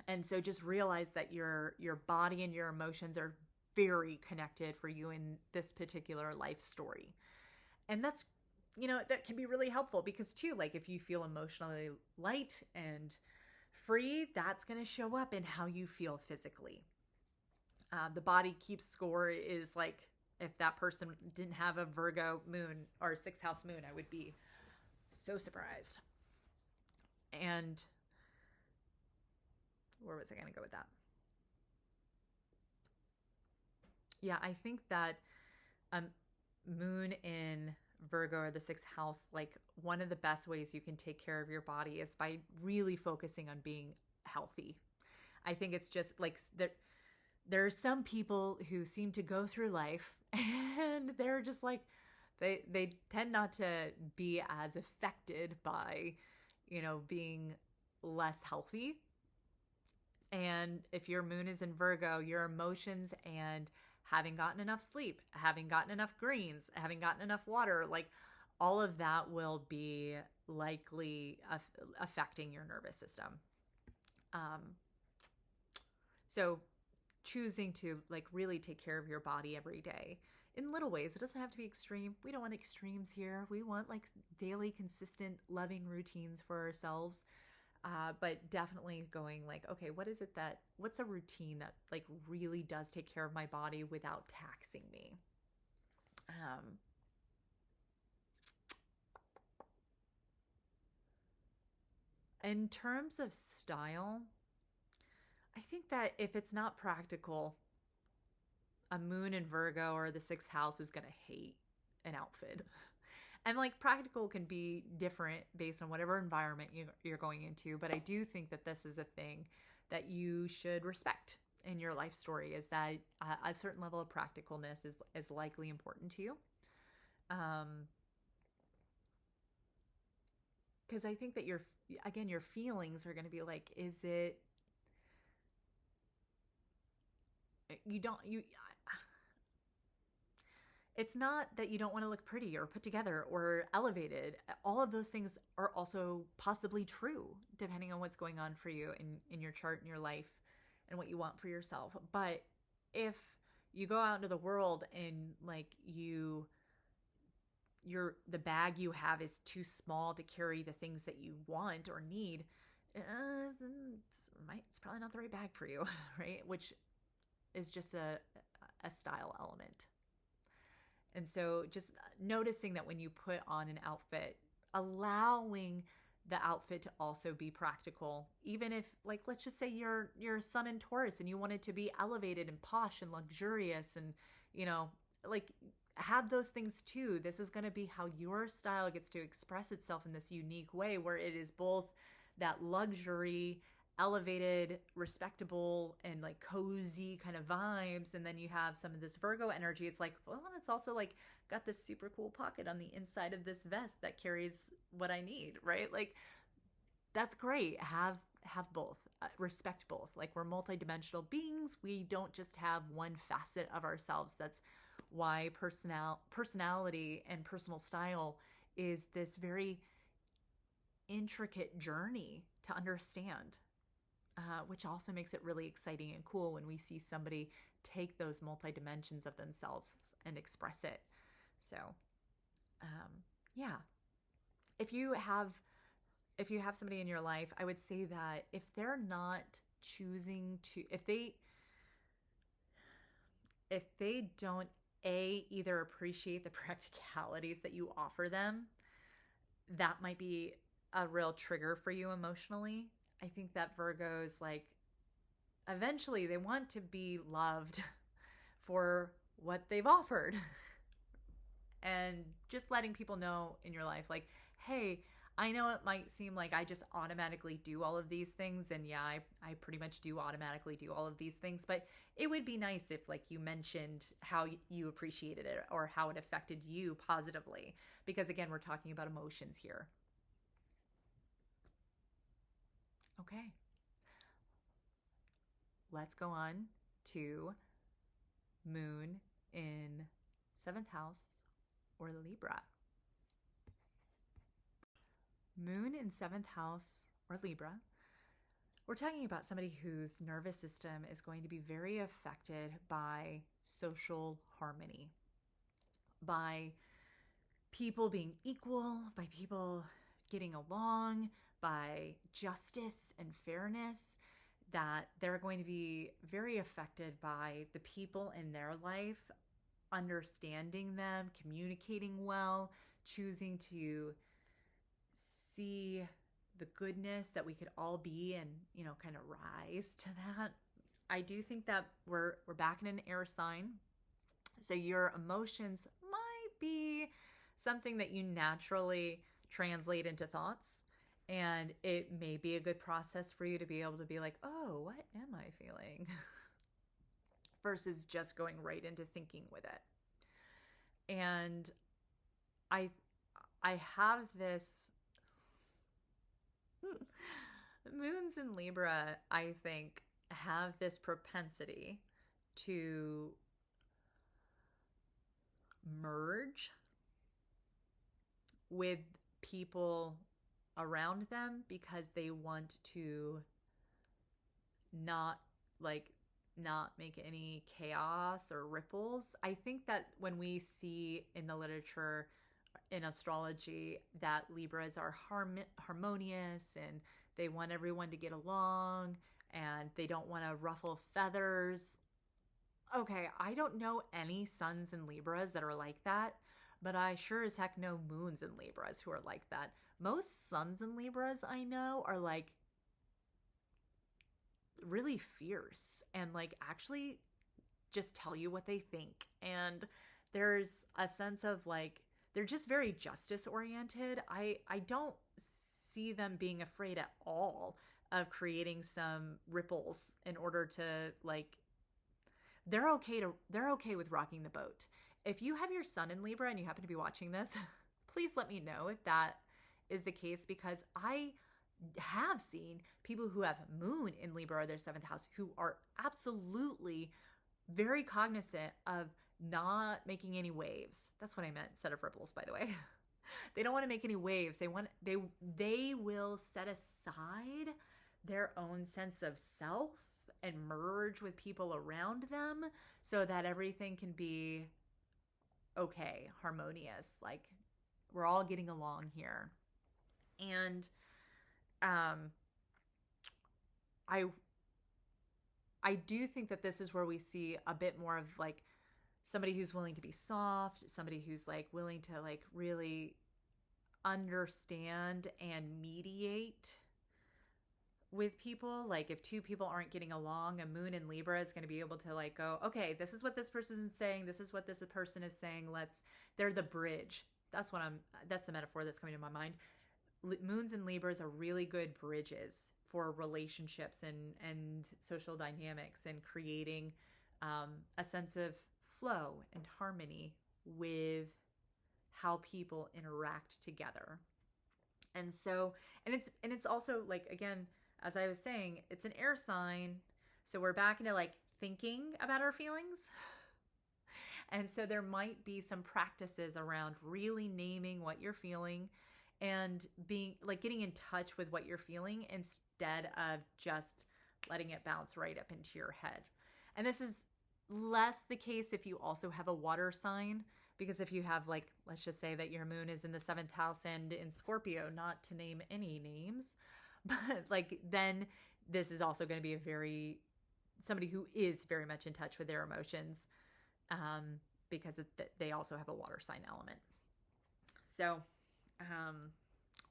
And so just realize that your body and your emotions are very connected for you in this particular life story. And that's, that can be really helpful because too, like, if you feel emotionally light and free, that's going to show up in how you feel physically. The body keeps score is like, if that person didn't have a Virgo moon or 6th house moon, I would be so surprised. And where was I going to go with that? Yeah, I think that moon in Virgo or the 6th house, like, one of the best ways you can take care of your body is by really focusing on being healthy. I think it's just like there are some people who seem to go through life and they're just like, they tend not to be as affected by, being less healthy. And if your moon is in Virgo, your emotions and having gotten enough sleep, having gotten enough greens, having gotten enough water, like all of that will be likely affecting your nervous system. So choosing to like really take care of your body every day in little ways. It doesn't have to be extreme. We don't want extremes here. We want like daily, consistent, loving routines for ourselves. But definitely going like, okay, what's a routine that like really does take care of my body without taxing me? In terms of style, I think that if it's not practical, a moon in Virgo or the sixth house is going to hate an outfit. And like practical can be different based on whatever environment you're going into. But I do think that this is a thing that you should respect in your life story, is that a certain level of practicalness is likely important to you. Because I think that your feelings are going to be like, it's not that you don't want to look pretty or put together or elevated. All of those things are also possibly true depending on what's going on for you in your chart, in your life, and what you want for yourself. But if you go out into the world and like the bag you have is too small to carry the things that you want or need, it's probably not the right bag for you, right? Which is just a style element. And so just noticing that when you put on an outfit, allowing the outfit to also be practical, even if like, let's just say you're sun in Taurus and you want it to be elevated and posh and luxurious and, like have those things too. This is going to be how your style gets to express itself in this unique way where it is both that luxury, elevated, respectable, and like cozy kind of vibes, and then you have some of this Virgo energy. It's like, well, and it's also like got this super cool pocket on the inside of this vest that carries what I need, right? Like that's great. Have both. Respect both. Like we're multidimensional beings. We don't just have one facet of ourselves. That's why personality and personal style is this very intricate journey to understand. Which also makes it really exciting and cool when we see somebody take those multi-dimensions of themselves and express it. So, yeah. If you have somebody in your life, I would say that if they're not choosing to, if they don't either appreciate the practicalities that you offer them, that might be a real trigger for you emotionally. I think that Virgos, like, eventually they want to be loved for what they've offered. And just letting people know in your life, like, hey, I know it might seem like I just automatically do all of these things. And yeah, I pretty much do automatically do all of these things. But it would be nice if like you mentioned how you appreciated it or how it affected you positively. Because again, we're talking about emotions here. Okay. Let's go on to Moon in 7th house or Libra. Moon in 7th house or Libra. We're talking about somebody whose nervous system is going to be very affected by social harmony, by people being equal, by people getting along, by justice and fairness, that they're going to be very affected by the people in their life, understanding them, communicating well, choosing to see the goodness that we could all be and, kind of rise to that. I do think that we're back in an air sign. So your emotions might be something that you naturally translate into thoughts. And it may be a good process for you to be able to be like, oh, what am I feeling? Versus just going right into thinking with it. And I have this moons in Libra, I think, have this propensity to merge with people around them because they want to not not make any chaos or ripples. I think that when we see in the literature, in astrology, that Libras are harmonious and they want everyone to get along and they don't want to ruffle feathers. Okay, I don't know any suns in Libras that are like that, but I sure as heck know moons in Libras who are like that. Most suns in Libras I know are like really fierce and like actually just tell you what they think. And there's a sense of like they're just very justice oriented. I don't see them being afraid at all of creating some ripples in order to like they're okay with rocking the boat. If you have your sun in Libra and you happen to be watching this, please let me know if that is the case, because I have seen people who have moon in Libra or their seventh house who are absolutely very cognizant of not making any waves. That's what I meant instead of ripples, by the way. They don't want to make any waves. They will set aside their own sense of self and merge with people around them so that everything can be okay, harmonious. Like we're all getting along here. And I do think that this is where we see a bit more of like somebody who's willing to be soft, somebody who's like willing to like really understand and mediate with people. Like if two people aren't getting along, a moon in Libra is going to be able to like go, okay, this is what this person is saying, this is what this person is saying, they're the bridge. That's the metaphor that's coming to my mind. Moons and Libras are really good bridges for relationships and social dynamics and creating a sense of flow and harmony with how people interact together. And so, and it's also like, again, as I was saying, it's an air sign. So we're back into like thinking about our feelings. And so there might be some practices around really naming what you're feeling and being like getting in touch with what you're feeling instead of just letting it bounce right up into your head. And this is less the case if you also have a water sign, because if you have like, let's just say that your moon is in the 7th house and in Scorpio, not to name any names, but like then this is also going to be somebody who is very much in touch with their emotions, because they also have a water sign element. So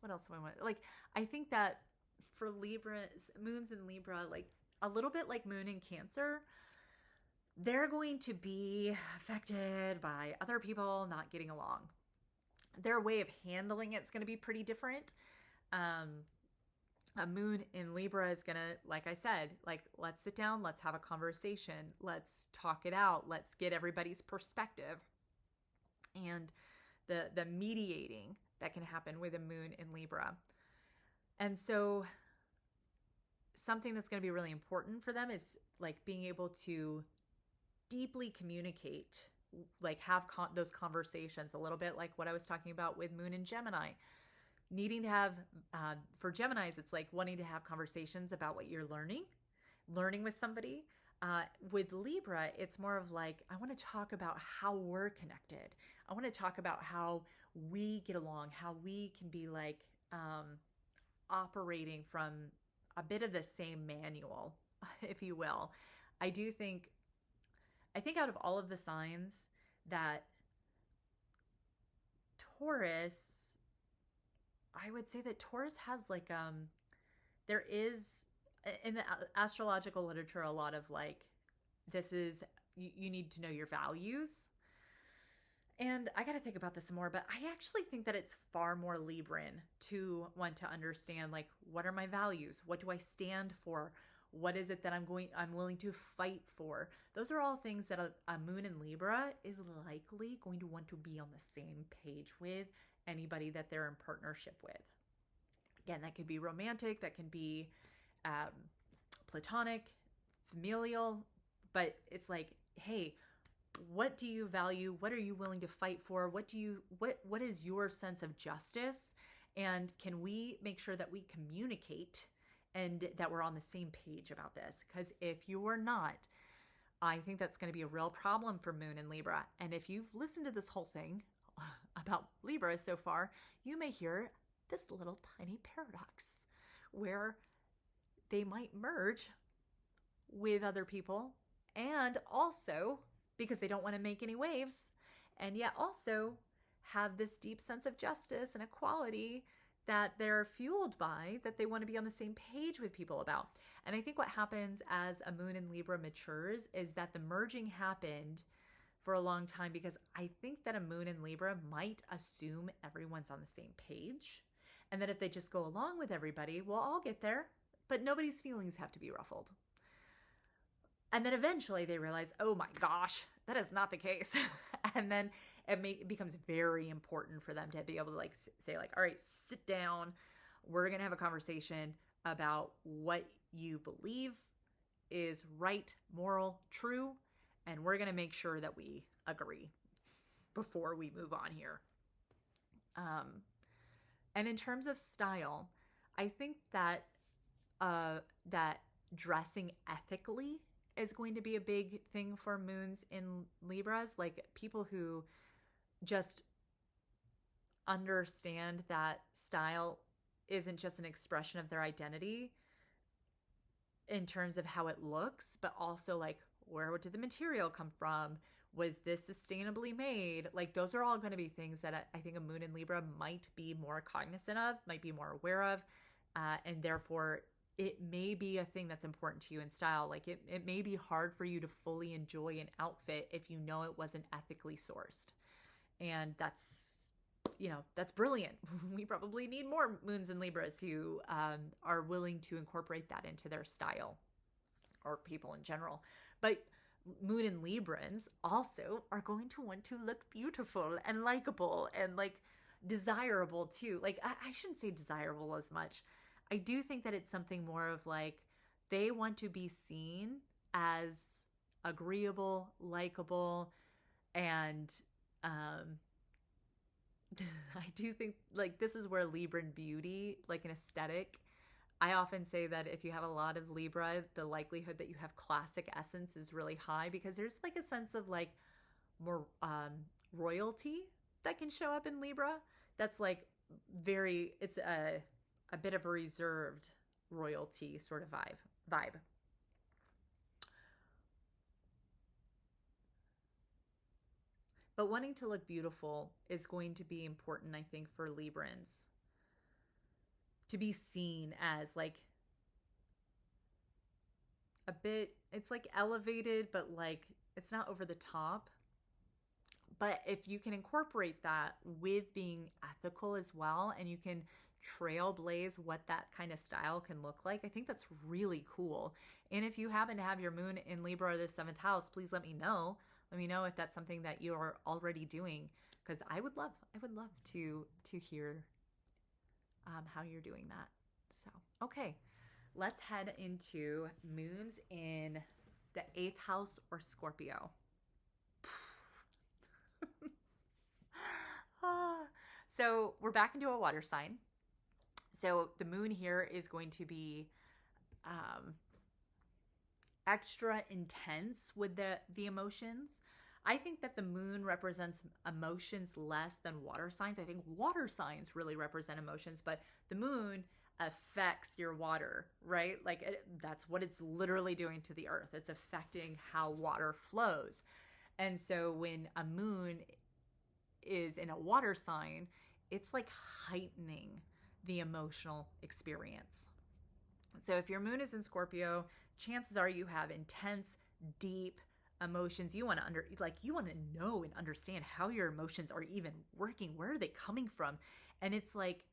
what else do I want? Like, I think that for Libras, moons in Libra, like a little bit like moon in Cancer, they're going to be affected by other people not getting along. Their way of handling it's going to be pretty different. A moon in Libra is going to, like I said, like, let's sit down, let's have a conversation, let's talk it out, let's get everybody's perspective. And the mediating that can happen with a moon in Libra. And so something that's going to be really important for them is like being able to deeply communicate, like have those conversations, a little bit like what I was talking about with moon in Gemini. Needing to have, for Geminis, it's like wanting to have conversations about what you're learning with somebody. With Libra, it's more of like, I want to talk about how we're connected. I want to talk about how we get along, how we can be like operating from a bit of the same manual, if you will. I think out of all of the signs that Taurus, I would say that Taurus has like, there is in the astrological literature a lot of like, this is, you need to know your values. And I got to think about this some more, but I actually think that it's far more Libran to want to understand, like, what are my values? What do I stand for? What is it that I'm willing to fight for? Those are all things that a moon in Libra is likely going to want to be on the same page with anybody that they're in partnership with. Again, that could be romantic, that can be platonic, familial, but it's like, hey, what do you value? What are you willing to fight for? What is your sense of justice? And can we make sure that we communicate and that we're on the same page about this? Because if you're not, I think that's going to be a real problem for Moon and Libra. And if you've listened to this whole thing about Libra so far, you may hear this little tiny paradox where they might merge with other people, and also because they don't want to make any waves, and yet also have this deep sense of justice and equality that they're fueled by, that they want to be on the same page with people about. And I think what happens as a Moon in Libra matures is that the merging happened for a long time because I think that a Moon in Libra might assume everyone's on the same page, and that if they just go along with everybody, we'll all get there, but nobody's feelings have to be ruffled. And then eventually they realize, oh my gosh, that is not the case. And then it becomes very important for them to be able to say all right, sit down. We're going to have a conversation about what you believe is right, moral, true. And we're going to make sure that we agree before we move on here. And in terms of style, I think that that dressing ethically is going to be a big thing for moons in Libras, like people who just understand that style isn't just an expression of their identity in terms of how it looks, but also like, where did the material come from? Was this sustainably made? Like, those are all going to be things that I think a Moon in Libra might be more cognizant of, might be more aware of, and therefore it may be a thing that's important to you in style. Like it may be hard for you to fully enjoy an outfit if you know it wasn't ethically sourced. And that's brilliant. We probably need more Moons and Libras who are willing to incorporate that into their style, or people in general. But Moon and Librans also are going to want to look beautiful and likable and like desirable too. Like I shouldn't say desirable as much. I do think that it's something more of like they want to be seen as agreeable, likable, and I do think like this is where Libran beauty, like an aesthetic, I often say that if you have a lot of Libra, the likelihood that you have classic essence is really high because there's like a sense of like more royalty that can show up in Libra. That's like it's a bit of a reserved royalty sort of vibe. But wanting to look beautiful is going to be important, I think, for Librans. To be seen as like a bit, it's like elevated, but like it's not over the top. But if you can incorporate that with being ethical as well, and you can trailblaze what that kind of style can look like, I think that's really cool. And if you happen to have your Moon in Libra or the 7th house, please let me know. Let me know if that's something that you're already doing, because I would love to hear how you're doing that. So, okay, let's head into moons in the 8th house or Scorpio. So we're back into a water sign. So the moon here is going to be extra intense with the emotions. I think that the moon represents emotions less than water signs. I think water signs really represent emotions, but the moon affects your water, right? Like that's what it's literally doing to the earth. It's affecting how water flows. And so when a moon is in a water sign, it's like heightening the emotional experience. So if your moon is in Scorpio, chances are you have intense, deep emotions. You want to know and understand how your emotions are even working. Where are they coming from? And it's like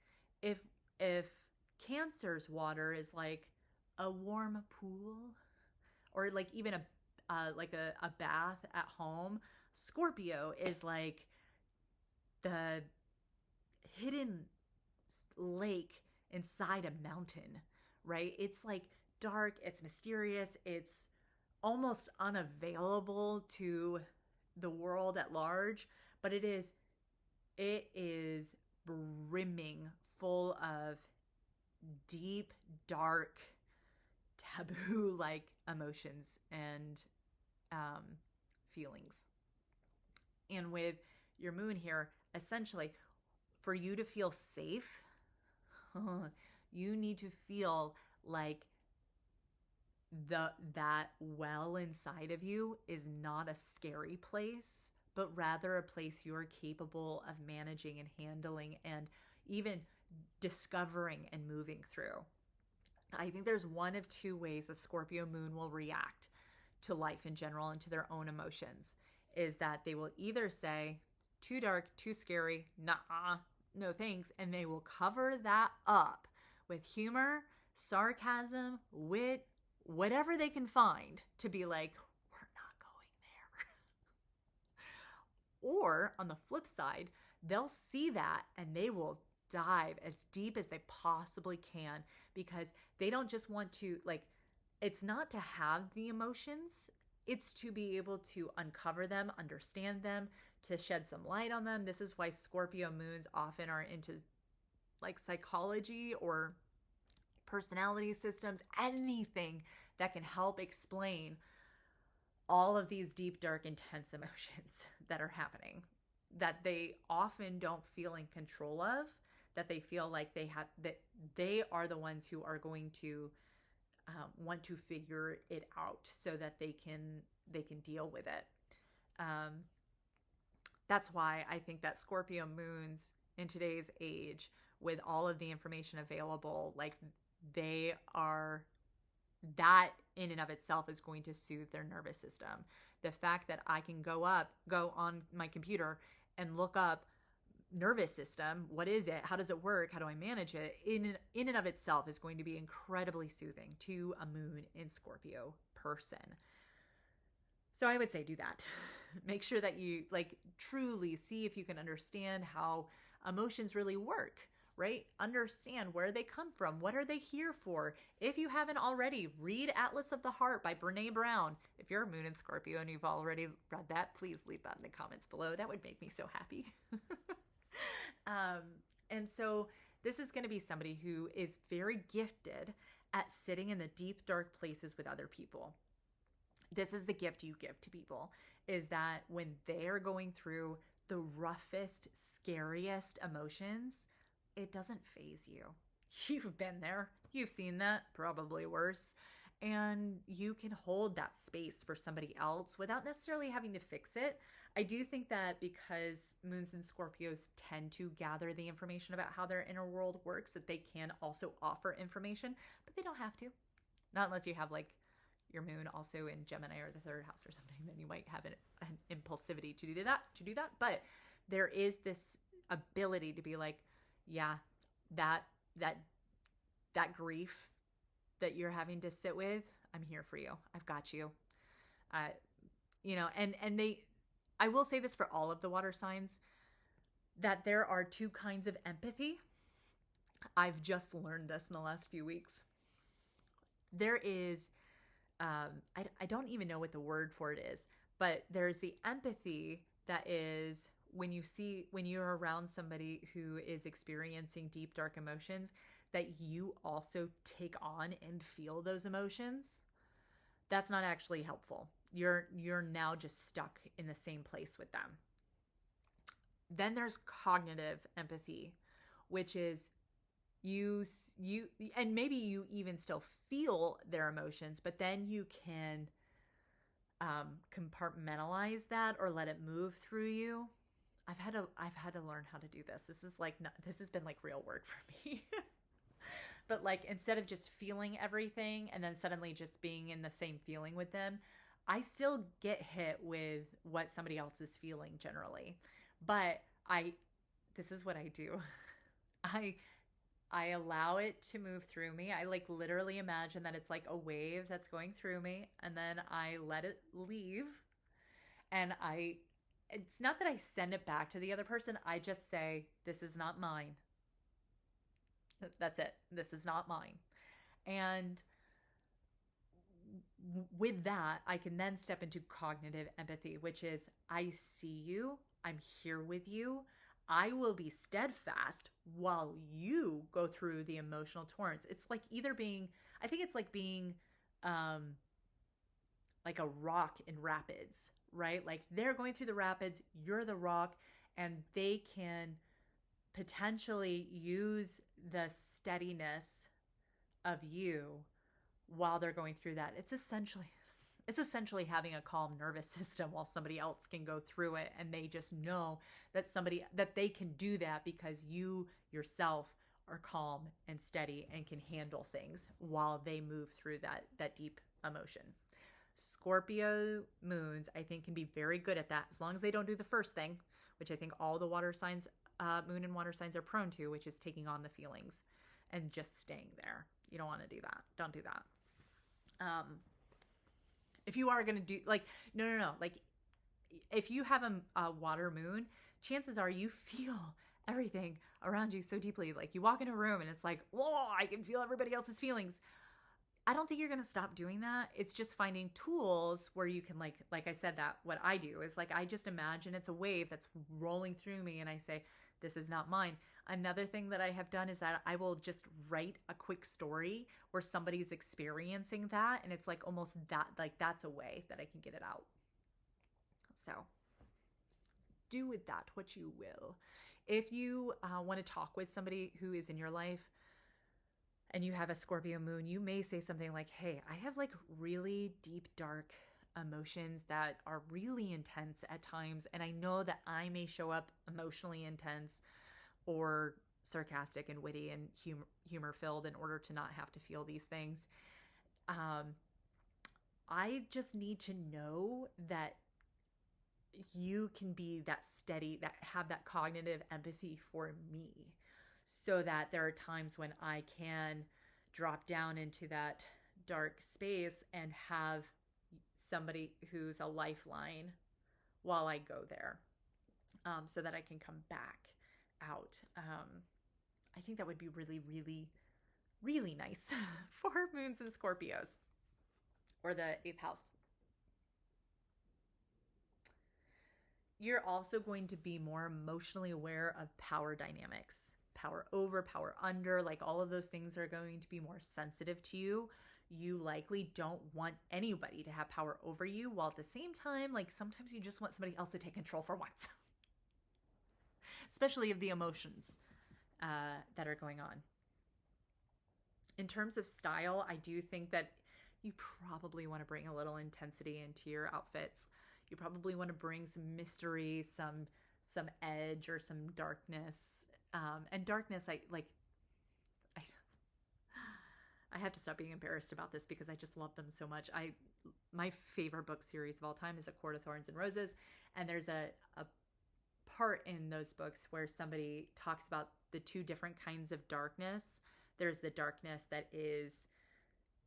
if Cancer's water is like a warm pool, or like even a bath at home, Scorpio is like the hidden lake inside a mountain, right? It's like dark, it's mysterious, it's almost unavailable to the world at large, but it is brimming full of deep, dark, taboo like emotions and feelings. And with your moon here, essentially, for you to feel safe, you need to feel like that well inside of you is not a scary place, but rather a place you're capable of managing and handling and even discovering and moving through. I think there's one of two ways a Scorpio moon will react to life in general and to their own emotions, is that they will either say, too dark, too scary, nah, no thanks, and they will cover that up with humor, sarcasm, wit, whatever they can find to be like, we're not going there. Or on the flip side, they'll see that and they will dive as deep as they possibly can, because they don't just want to, like, it's not to have the emotions, it's to be able to uncover them, understand them, to shed some light on them. This is why Scorpio moons often are into like psychology or personality systems, anything that can help explain all of these deep, dark, intense emotions that are happening, that they often don't feel in control of, that they feel like that they are the ones who are going to want to figure it out so that they can deal with it. That's why I think that Scorpio moons in today's age, with all of the information available, like, they are, that in and of itself is going to soothe their nervous system. The fact that I can go on my computer and look up nervous system, what is it, how does it work, how do I manage it, in and of itself is going to be incredibly soothing to a moon in Scorpio person. So I would say do that. Make sure that you like truly see if you can understand how emotions really work, right? Understand where they come from. What are they here for? If you haven't already, read Atlas of the Heart by Brene Brown. If you're a moon in Scorpio and you've already read that, please leave that in the comments below. That would make me so happy. And so this is going to be somebody who is very gifted at sitting in the deep, dark places with other people. This is the gift you give to people, is that when they are going through the roughest, scariest emotions, it doesn't faze you. You've been there. You've seen that, probably worse. And you can hold that space for somebody else without necessarily having to fix it. I do think that because moons and Scorpios tend to gather the information about how their inner world works, that they can also offer information, but they don't have to. Not unless you have like your moon also in Gemini or the third house or something, then you might have an impulsivity to do that. But there is this ability to be like, yeah, that grief that you're having to sit with, I'm here for you. I've got you. I will say this for all of the water signs, that there are two kinds of empathy. I've just learned this in the last few weeks. There is, I don't even know what the word for it is, but there's the empathy that is when you're around somebody who is experiencing deep, dark emotions, that you also take on and feel those emotions. That's not actually helpful. You're now just stuck in the same place with them. Then there's cognitive empathy, which is you and maybe you even still feel their emotions, but then you can compartmentalize that or let it move through you. I've had to learn how to do this. This has been like real work for me. But like, instead of just feeling everything and then suddenly just being in the same feeling with them, I still get hit with what somebody else is feeling generally. But this is what I do. I allow it to move through me. I like literally imagine that it's like a wave that's going through me, and then I let it leave. And it's not that I send it back to the other person. I just say, this is not mine. That's it. This is not mine. And with that, I can then step into cognitive empathy, which is I see you, I'm here with you. I will be steadfast while you go through the emotional torrents. It's like either being, I think it's like being like a rock in rapids, right? Like they're going through the rapids, you're the rock, and they can potentially use the steadiness of you while they're going through that. It's essentially having a calm nervous system while somebody else can go through it, and they just know that they can do that because you yourself are calm and steady and can handle things while they move through that deep emotion. Scorpio moons, I think, can be very good at that as long as they don't do the first thing, which I think all the water signs, moon and water signs are prone to, which is taking on the feelings and just staying there. You don't want to do that. Don't do that. If you are going to do no. Like if you have a water moon, chances are you feel everything around you so deeply. Like you walk in a room and it's like, whoa, I can feel everybody else's feelings. I don't think you're going to stop doing that. It's just finding tools where you can like I said, that what I do is like, I just imagine it's a wave that's rolling through me and I say, this is not mine. Another thing that I have done is that I will just write a quick story where somebody's experiencing that. And it's like almost that, like that's a way that I can get it out. So do with that what you will. If you want to talk with somebody who is in your life, and you have a Scorpio moon, you may say something like, hey, I have like really deep, dark emotions that are really intense at times. And I know that I may show up emotionally intense or sarcastic and witty and humor filled in order to not have to feel these things. I just need to know that you can be that steady, that have that cognitive empathy for me, so that there are times when I can drop down into that dark space and have somebody who's a lifeline while I go there, so that I can come back out. I think that would be really, really, really nice for moons and Scorpios, or the 8th house. You're also going to be more emotionally aware of power dynamics. Power over, power under, like all of those things are going to be more sensitive to you. You likely don't want anybody to have power over you, while at the same time, like sometimes you just want somebody else to take control for once, especially of the emotions that are going on. In terms of style, I do think that you probably want to bring a little intensity into your outfits. You probably want to bring some mystery, some edge, or some darkness. And darkness, I have to stop being embarrassed about this because I just love them so much. My favorite book series of all time is A Court of Thorns and Roses. And there's a part in those books where somebody talks about the two different kinds of darkness. There's the darkness that is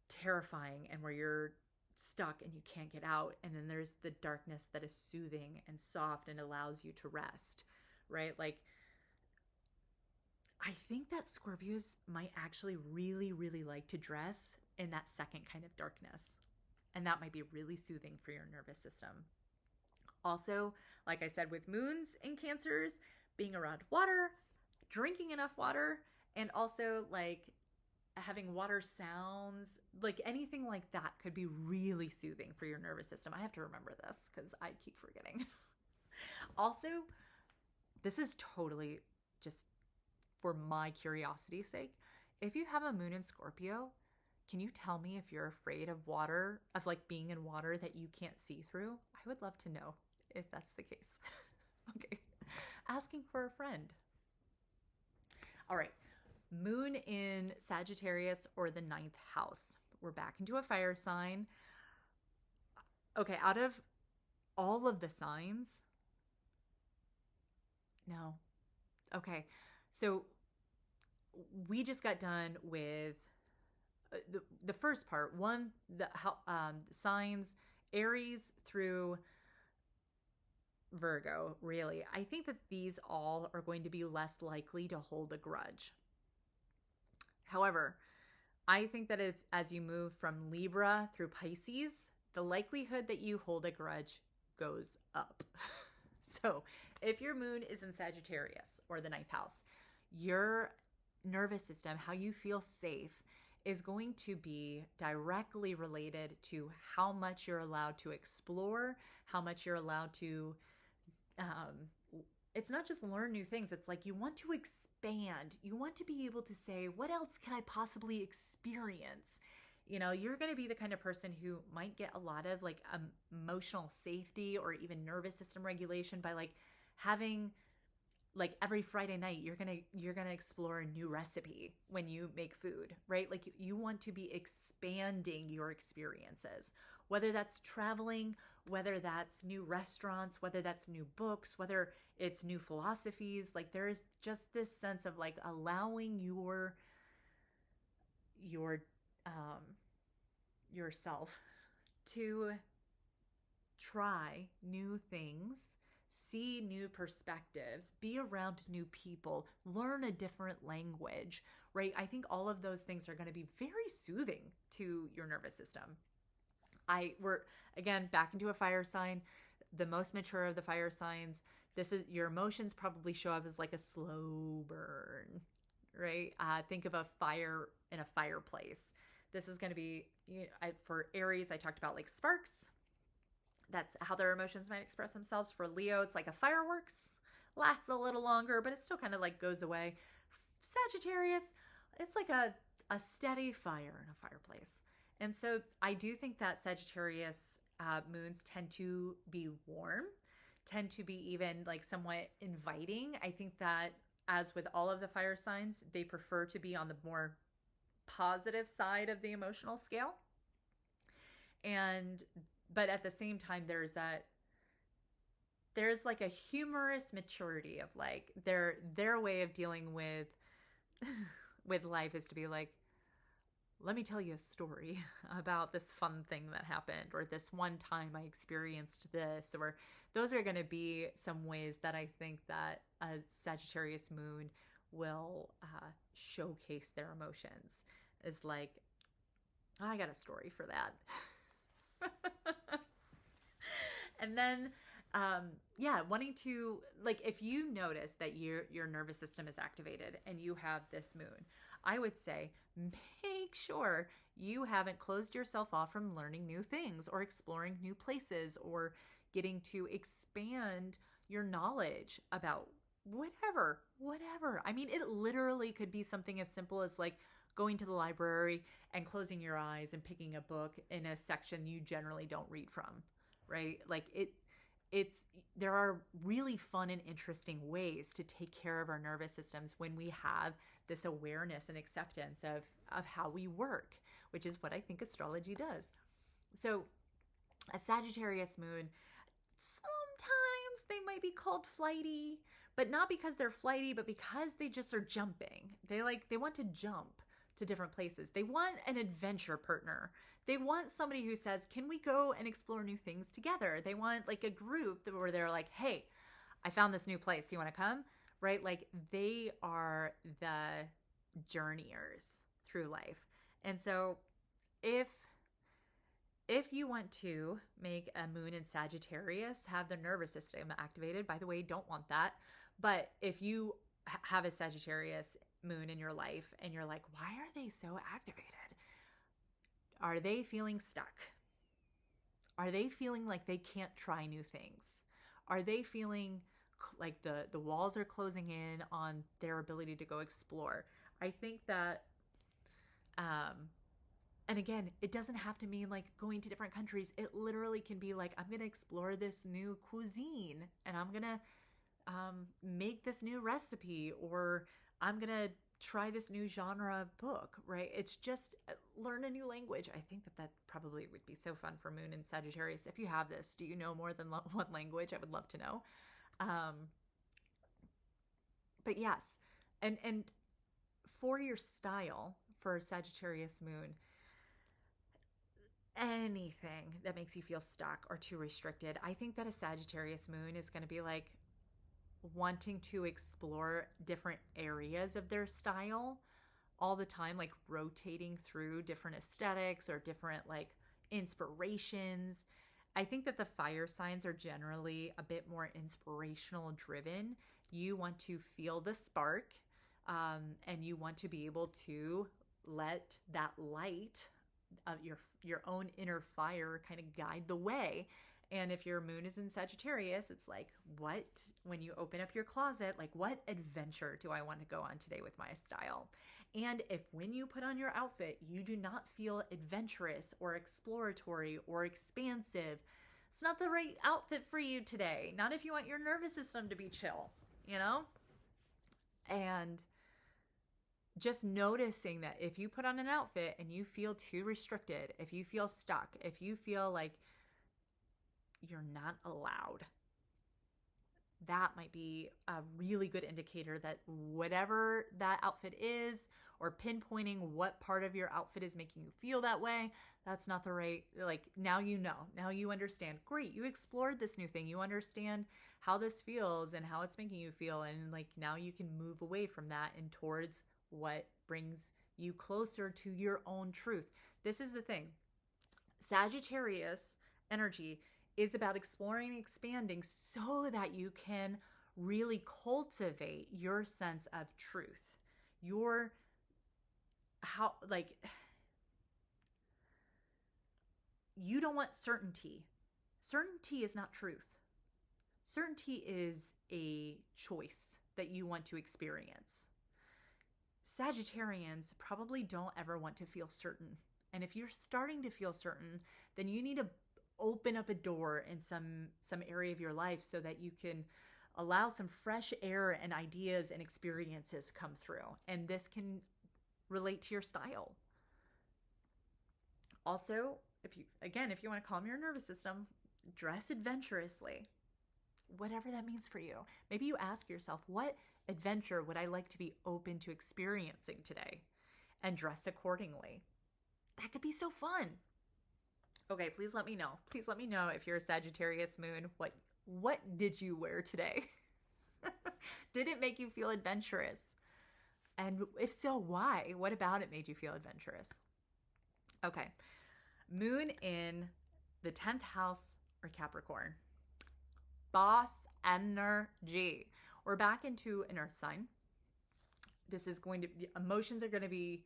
terrifying and where you're stuck and you can't get out. And then there's the darkness that is soothing and soft and allows you to rest, right? Like, I think that Scorpios might actually really, really like to dress in that second kind of darkness. And that might be really soothing for your nervous system. Also, like I said, with moons and Cancers, being around water, drinking enough water, and also like having water sounds, like anything like that could be really soothing for your nervous system. I have to remember this because I keep forgetting. Also, this is totally just for my curiosity's sake. If you have a moon in Scorpio, can you tell me if you're afraid of water, of like being in water that you can't see through? I would love to know if that's the case. Okay. Asking for a friend. All right. Moon in Sagittarius or the 9th house. We're back into a fire sign. Okay, out of all of the signs, no. Okay, so we just got done with the first part. The signs, Aries through Virgo, really. I think that these all are going to be less likely to hold a grudge. However, I think that if, as you move from Libra through Pisces, the likelihood that you hold a grudge goes up. So if your moon is in Sagittarius or the ninth house, your nervous system, how you feel safe, is going to be directly related to how much you're allowed to explore, how much you're allowed to it's not just learn new things. It's like you want to expand. You want to be able to say, what else can I possibly experience? You know, you're going to be the kind of person who might get a lot of like emotional safety or even nervous system regulation by like having like every Friday night you're going to explore a new recipe when you make food, right? Like you want to be expanding your experiences, whether that's traveling, whether that's new restaurants, whether that's new books, whether it's new philosophies. Like there's just this sense of like allowing yourself to try new things, see new perspectives, be around new people, learn a different language, right? I think all of those things are going to be very soothing to your nervous system. We're again back into a fire sign, the most mature of the fire signs. This is your emotions probably show up as like a slow burn, right? Think of a fire in a fireplace. This is going to be, for Aries, I talked about like sparks. That's how their emotions might express themselves. For Leo, it's like a fireworks, lasts a little longer, but it still kind of like goes away. Sagittarius, it's like a steady fire in a fireplace. And so I do think that Sagittarius moons tend to be warm, tend to be even like somewhat inviting. I think that as with all of the fire signs, they prefer to be on the more positive side of the emotional scale. But at the same time, there's like a humorous maturity of like their way of dealing with with life is to be like, let me tell you a story about this fun thing that happened, or this one time I experienced this, or those are going to be some ways that I think that a Sagittarius moon will showcase their emotions. Is like, I got a story for that. And then, wanting to, like, if you notice that your nervous system is activated and you have this moon, I would say make sure you haven't closed yourself off from learning new things or exploring new places or getting to expand your knowledge about whatever. I mean, it literally could be something as simple as like going to the library and closing your eyes and picking a book in a section you generally don't read from, right? Like there are really fun and interesting ways to take care of our nervous systems when we have this awareness and acceptance of how we work, which is what I think astrology does. So a Sagittarius moon, sometimes they might be called flighty, but not because they're flighty, but because they just are jumping. They want to jump to different places. They want an adventure partner. They want somebody who says, can we go and explore new things together? They want like a group where they're like, hey, I found this new place. You want to come? Right? Like they are the journeyers through life. And so if you want to make a moon in Sagittarius have the nervous system activated, by the way, don't want that. But if you have a Sagittarius moon in your life and you're like, why are they so activated? Are they feeling stuck? Are they feeling like they can't try new things? Are they feeling like the walls are closing in on their ability to go explore? I think that, and again, it doesn't have to mean like going to different countries. It literally can be like, I'm going to explore this new cuisine and I'm going to make this new recipe, or I'm going to try this new genre book, right? It's just learn a new language. I think that probably would be so fun for Moon and Sagittarius. If you have this, do you know more than one language? I would love to know. But yes, and for your style, for Sagittarius Moon, anything that makes you feel stuck or too restricted, I think that a Sagittarius Moon is going to be like wanting to explore different areas of their style all the time, like rotating through different aesthetics or different like inspirations. I think that the fire signs are generally a bit more inspirational driven. You want to feel the spark, and you want to be able to let that light of your own inner fire kind of guide the way. And if your moon is in Sagittarius, it's like, what, when you open up your closet, like, what adventure do I want to go on today with my style? And if when you put on your outfit, you do not feel adventurous or exploratory or expansive, it's not the right outfit for you today. Not if you want your nervous system to be chill, you know? And just noticing that if you put on an outfit and you feel too restricted, if you feel stuck, if you feel like you're not allowed, that might be a really good indicator that whatever that outfit is, or pinpointing what part of your outfit is making you feel that way, that's not the right, like, now you know, now you understand. Great, you explored this new thing. You understand how this feels and how it's making you feel. And like, now you can move away from that and towards what brings you closer to your own truth. This is the thing. Sagittarius energy is about exploring and expanding so that you can really cultivate your sense of truth. Your how, like, you don't want certainty. Certainty is not truth. Certainty is a choice that you want to experience. Sagittarians probably don't ever want to feel certain. And if you're starting to feel certain, then you need to open up a door in some area of your life so that you can allow some fresh air and ideas and experiences come through. And this can relate to your style. Also, if you want to calm your nervous system, dress adventurously. Whatever that means for you. Maybe you ask yourself, what adventure would I like to be open to experiencing today? And dress accordingly. That could be so fun. Okay, please let me know. Please let me know if you're a Sagittarius moon. What did you wear today? Did it make you feel adventurous? And if so, why? What about it made you feel adventurous? Okay, moon in the 10th house or Capricorn. Boss energy. We're back into an earth sign. This is going to be, emotions are going to be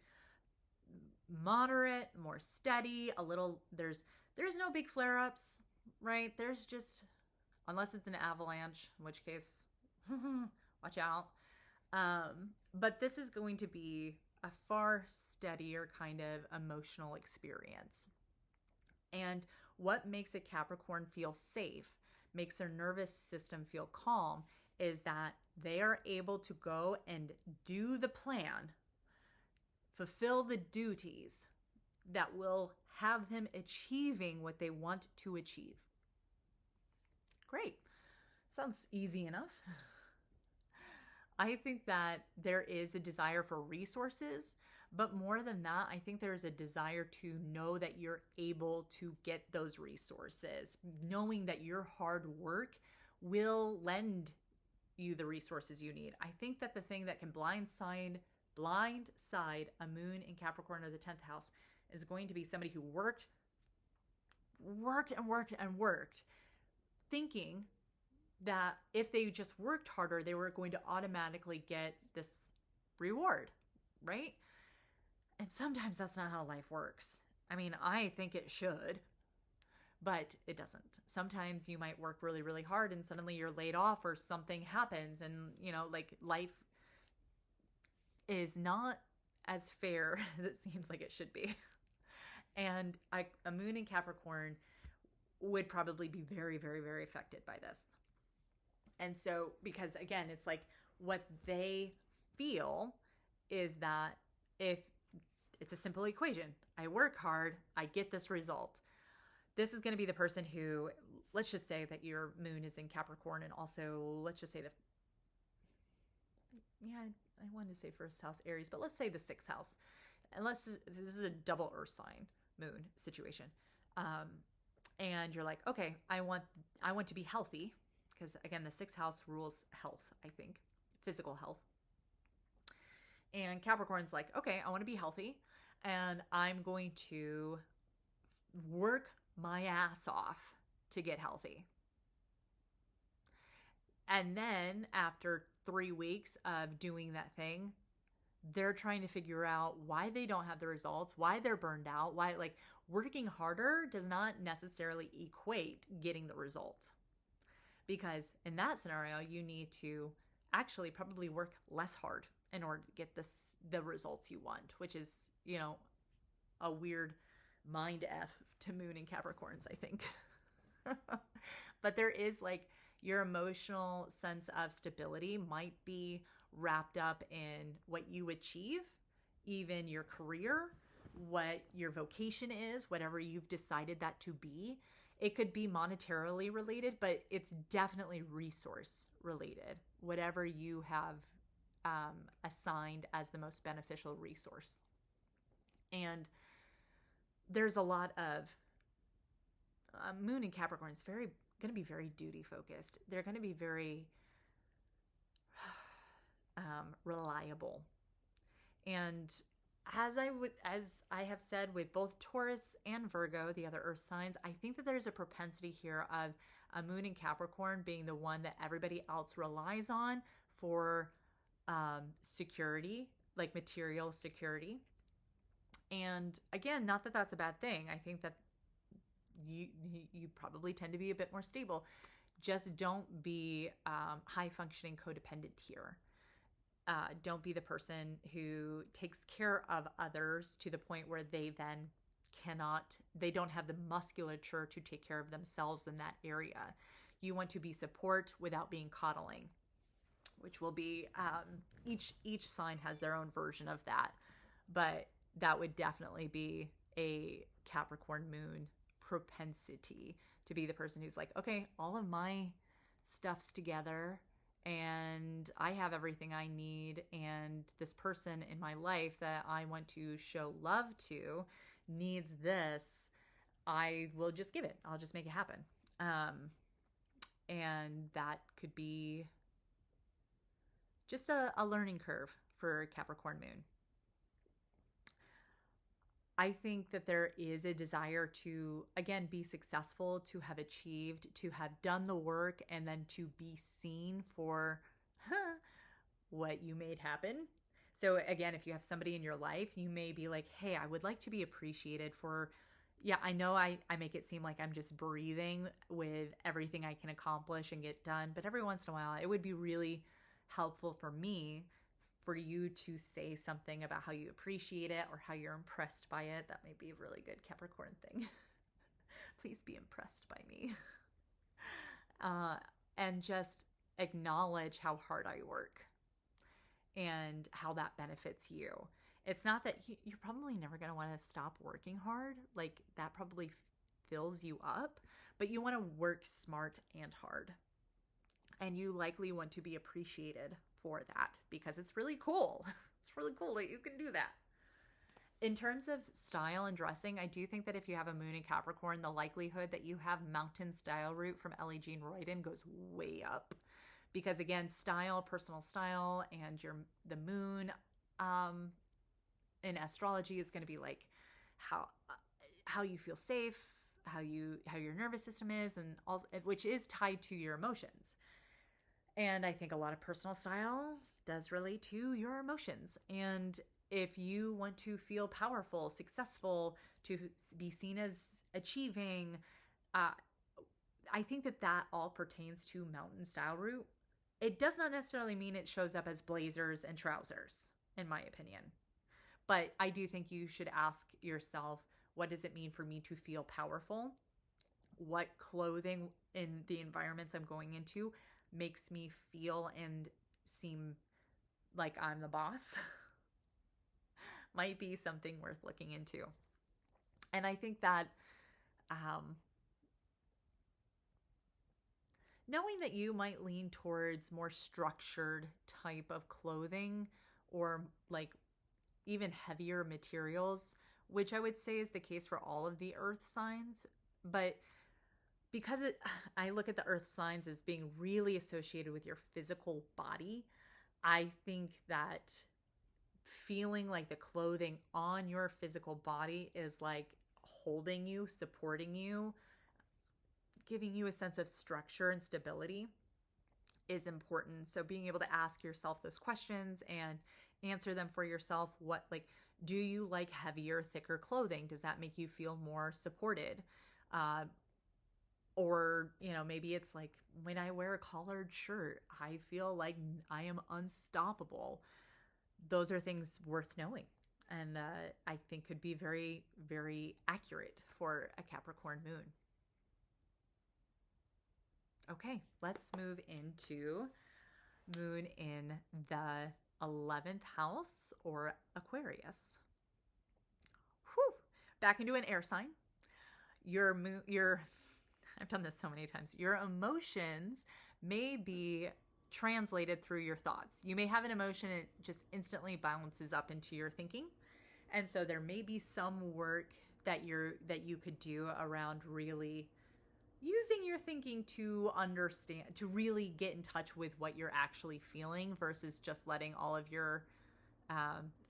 moderate, more steady, a little, there's no big flare-ups, right? There's just, unless it's an avalanche, in which case, watch out. But this is going to be a far steadier kind of emotional experience. And what makes a Capricorn feel safe, makes their nervous system feel calm, is that they are able to go and do the plan, fulfill the duties that will have them achieving what they want to achieve. Great. Sounds easy enough. I think that there is a desire for resources, but more than that, I think there's a desire to know that you're able to get those resources, knowing that your hard work will lend you the resources you need. I think that the thing that can blindside a moon in Capricorn or the 10th house is going to be somebody who worked, thinking that if they just worked harder, they were going to automatically get this reward, right? And sometimes that's not how life works. I mean, I think it should, but it doesn't. Sometimes you might work really, really hard and suddenly you're laid off or something happens, and, you know, like, life is not as fair as it seems like it should be. And a moon in Capricorn would probably be very, very, very affected by this. And so, because again, it's like what they feel is that if it's a simple equation, I work hard, I get this result. This is going to be the person who, let's just say that your moon is in Capricorn, and also let's just say I wanted to say first house Aries, but let's say the 6th house. And this is a double earth sign moon situation. And you're like, okay, I want to be healthy, because again, the 6th house rules health, I think, physical health. And Capricorn's like, okay, I want to be healthy and I'm going to work my ass off to get healthy. And then after 3 weeks of doing that thing, they're trying to figure out why they don't have the results, why they're burned out, why, like, working harder does not necessarily equate getting the results. Because in that scenario, you need to actually probably work less hard in order to get the results you want, which is, you know, a weird mind F to Moon and Capricorns, I think. But there is, like, your emotional sense of stability might be wrapped up in what you achieve, even your career, what your vocation is, whatever you've decided that to be. It could be monetarily related, but it's definitely resource related, whatever you have assigned as the most beneficial resource. And there's a lot of Moon and Capricorn is going to be very duty focused. They're going to be very reliable. And as I have said with both Taurus and Virgo, the other earth signs, I think that there's a propensity here of a Moon in Capricorn being the one that everybody else relies on for security, like material security. And again, not that that's a bad thing. I think that you probably tend to be a bit more stable. Just don't be high functioning codependent here. Don't be the person who takes care of others to the point where they then they don't have the musculature to take care of themselves in that area. You want to be support without being coddling, which will be, each sign has their own version of that. But that would definitely be a Capricorn Moon propensity, to be the person who's like, okay, all of my stuff's together and I have everything I need, and this person in my life that I want to show love to needs this. I will just give it. I'll just make it happen. And that could be just a learning curve for Capricorn Moon. I think that there is a desire to, again, be successful, to have achieved, to have done the work, and then to be seen for what you made happen. So again, if you have somebody in your life, you may be like, hey, I would like to be appreciated for, yeah, I know I make it seem like I'm just breathing with everything I can accomplish and get done. But every once in a while, it would be really helpful for me for you to say something about how you appreciate it or how you're impressed by it. That may be a really good Capricorn thing. Please be impressed by me. And just acknowledge how hard I work and how that benefits you. It's not that you're probably never going to want to stop working hard. Like, that probably fills you up, but you want to work smart and hard. And you likely want to be appreciated for that because it's really cool. It's really cool that you can do that. In terms of style and dressing, I do think that if you have a Moon in Capricorn, the likelihood that you have Mountain Style Route from Ellie Jean Royden goes way up. Because again, style, personal style, and the Moon in astrology is going to be like how you feel safe, how your nervous system is, and also, which is tied to your emotions. And I think a lot of personal style does relate to your emotions. And if you want to feel powerful, successful, to be seen as achieving, I think that all pertains to Mountain Style Route. It does not necessarily mean it shows up as blazers and trousers, in my opinion. But I do think you should ask yourself, what does it mean for me to feel powerful? What clothing in the environments I'm going into makes me feel and seem like I'm the boss? Might be something worth looking into. And I think that knowing that you might lean towards more structured type of clothing or like even heavier materials, which I would say is the case for all of the earth signs, but because I look at the earth signs as being really associated with your physical body, I think that feeling like the clothing on your physical body is like holding you, supporting you, giving you a sense of structure and stability is important. So being able to ask yourself those questions and answer them for yourself. What, like, do you like heavier, thicker clothing? Does that make you feel more supported? Or, maybe it's like, when I wear a collared shirt, I feel like I am unstoppable. Those are things worth knowing. And I think could be very, very accurate for a Capricorn moon. Okay, let's move into moon in the 11th house, or Aquarius. Whew. Back into an air sign. I've done this so many times. Your emotions may be translated through your thoughts. You may have an emotion, it just instantly bounces up into your thinking. And so there may be some work that you could do around really using your thinking to understand, to really get in touch with what you're actually feeling, versus just letting all of your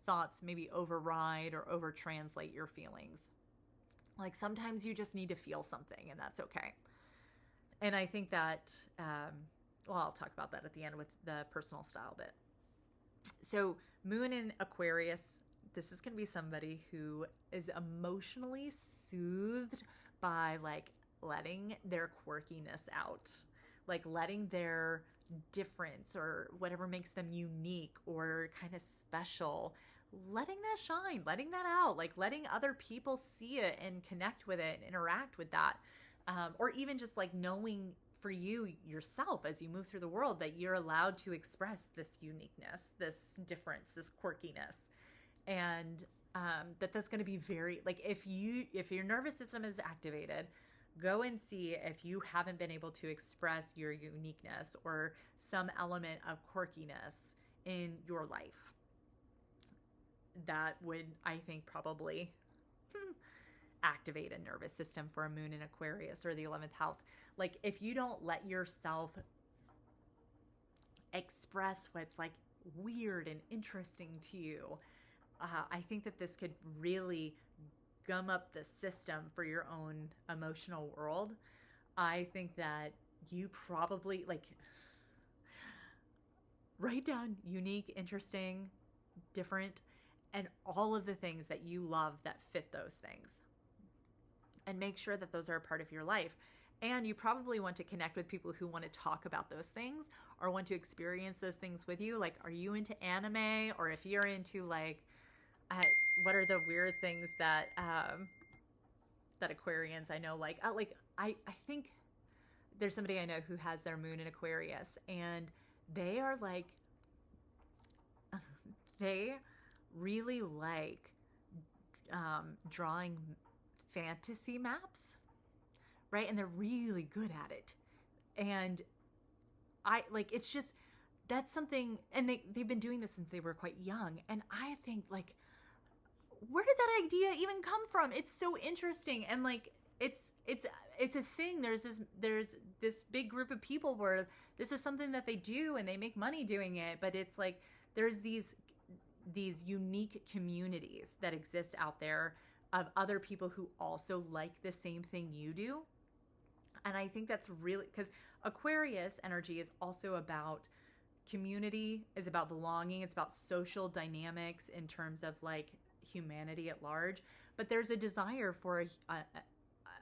thoughts maybe override or over translate your feelings. Like, sometimes you just need to feel something, and that's okay. And I think that, I'll talk about that at the end with the personal style bit. So moon in Aquarius, this is going to be somebody who is emotionally soothed by like letting their quirkiness out, like letting their difference or whatever makes them unique or kind of special, letting that shine, letting that out, like letting other people see it and connect with it and interact with that. Or even just like knowing for you yourself as you move through the world that you're allowed to express this uniqueness, this difference, this quirkiness. And that's going to be very, like, if your nervous system is activated, go and see if you haven't been able to express your uniqueness or some element of quirkiness in your life. That would, I think, probably activate a nervous system for a moon in Aquarius or the 11th house. Like, if you don't let yourself express what's like weird and interesting to you, I think that this could really gum up the system for your own emotional world. I think that you probably, like, write down unique, interesting, different, and all of the things that you love that fit those things. And make sure that those are a part of your life. And you probably want to connect with people who want to talk about those things or want to experience those things with you. Like, are you into anime? Or if you're into, like, what are the weird things that Aquarians I know like? I think there's somebody I know who has their moon in Aquarius, and they are like, they really like drawing fantasy maps, right? And they're really good at it. And I like, it's just, that's something, and they've been doing this since they were quite young. And I think, like, where did that idea even come from? It's so interesting. And like, it's a thing. There's this big group of people where this is something that they do and they make money doing it. But it's like, there's these unique communities that exist out there of other people who also like the same thing you do. And I think that's really, because Aquarius energy is also about community, is about belonging. It's about social dynamics in terms of like humanity at large. But there's a desire for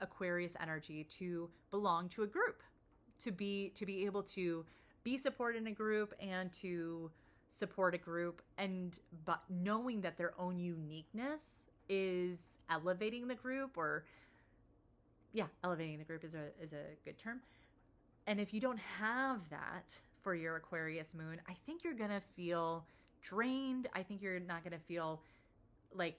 Aquarius energy to belong to a group, to be able to be supported in a group and to support a group, but knowing that their own uniqueness is elevating the group, or elevating the group is a good term. And if you don't have that for your Aquarius moon, I think you're gonna feel drained. I think you're not gonna feel like,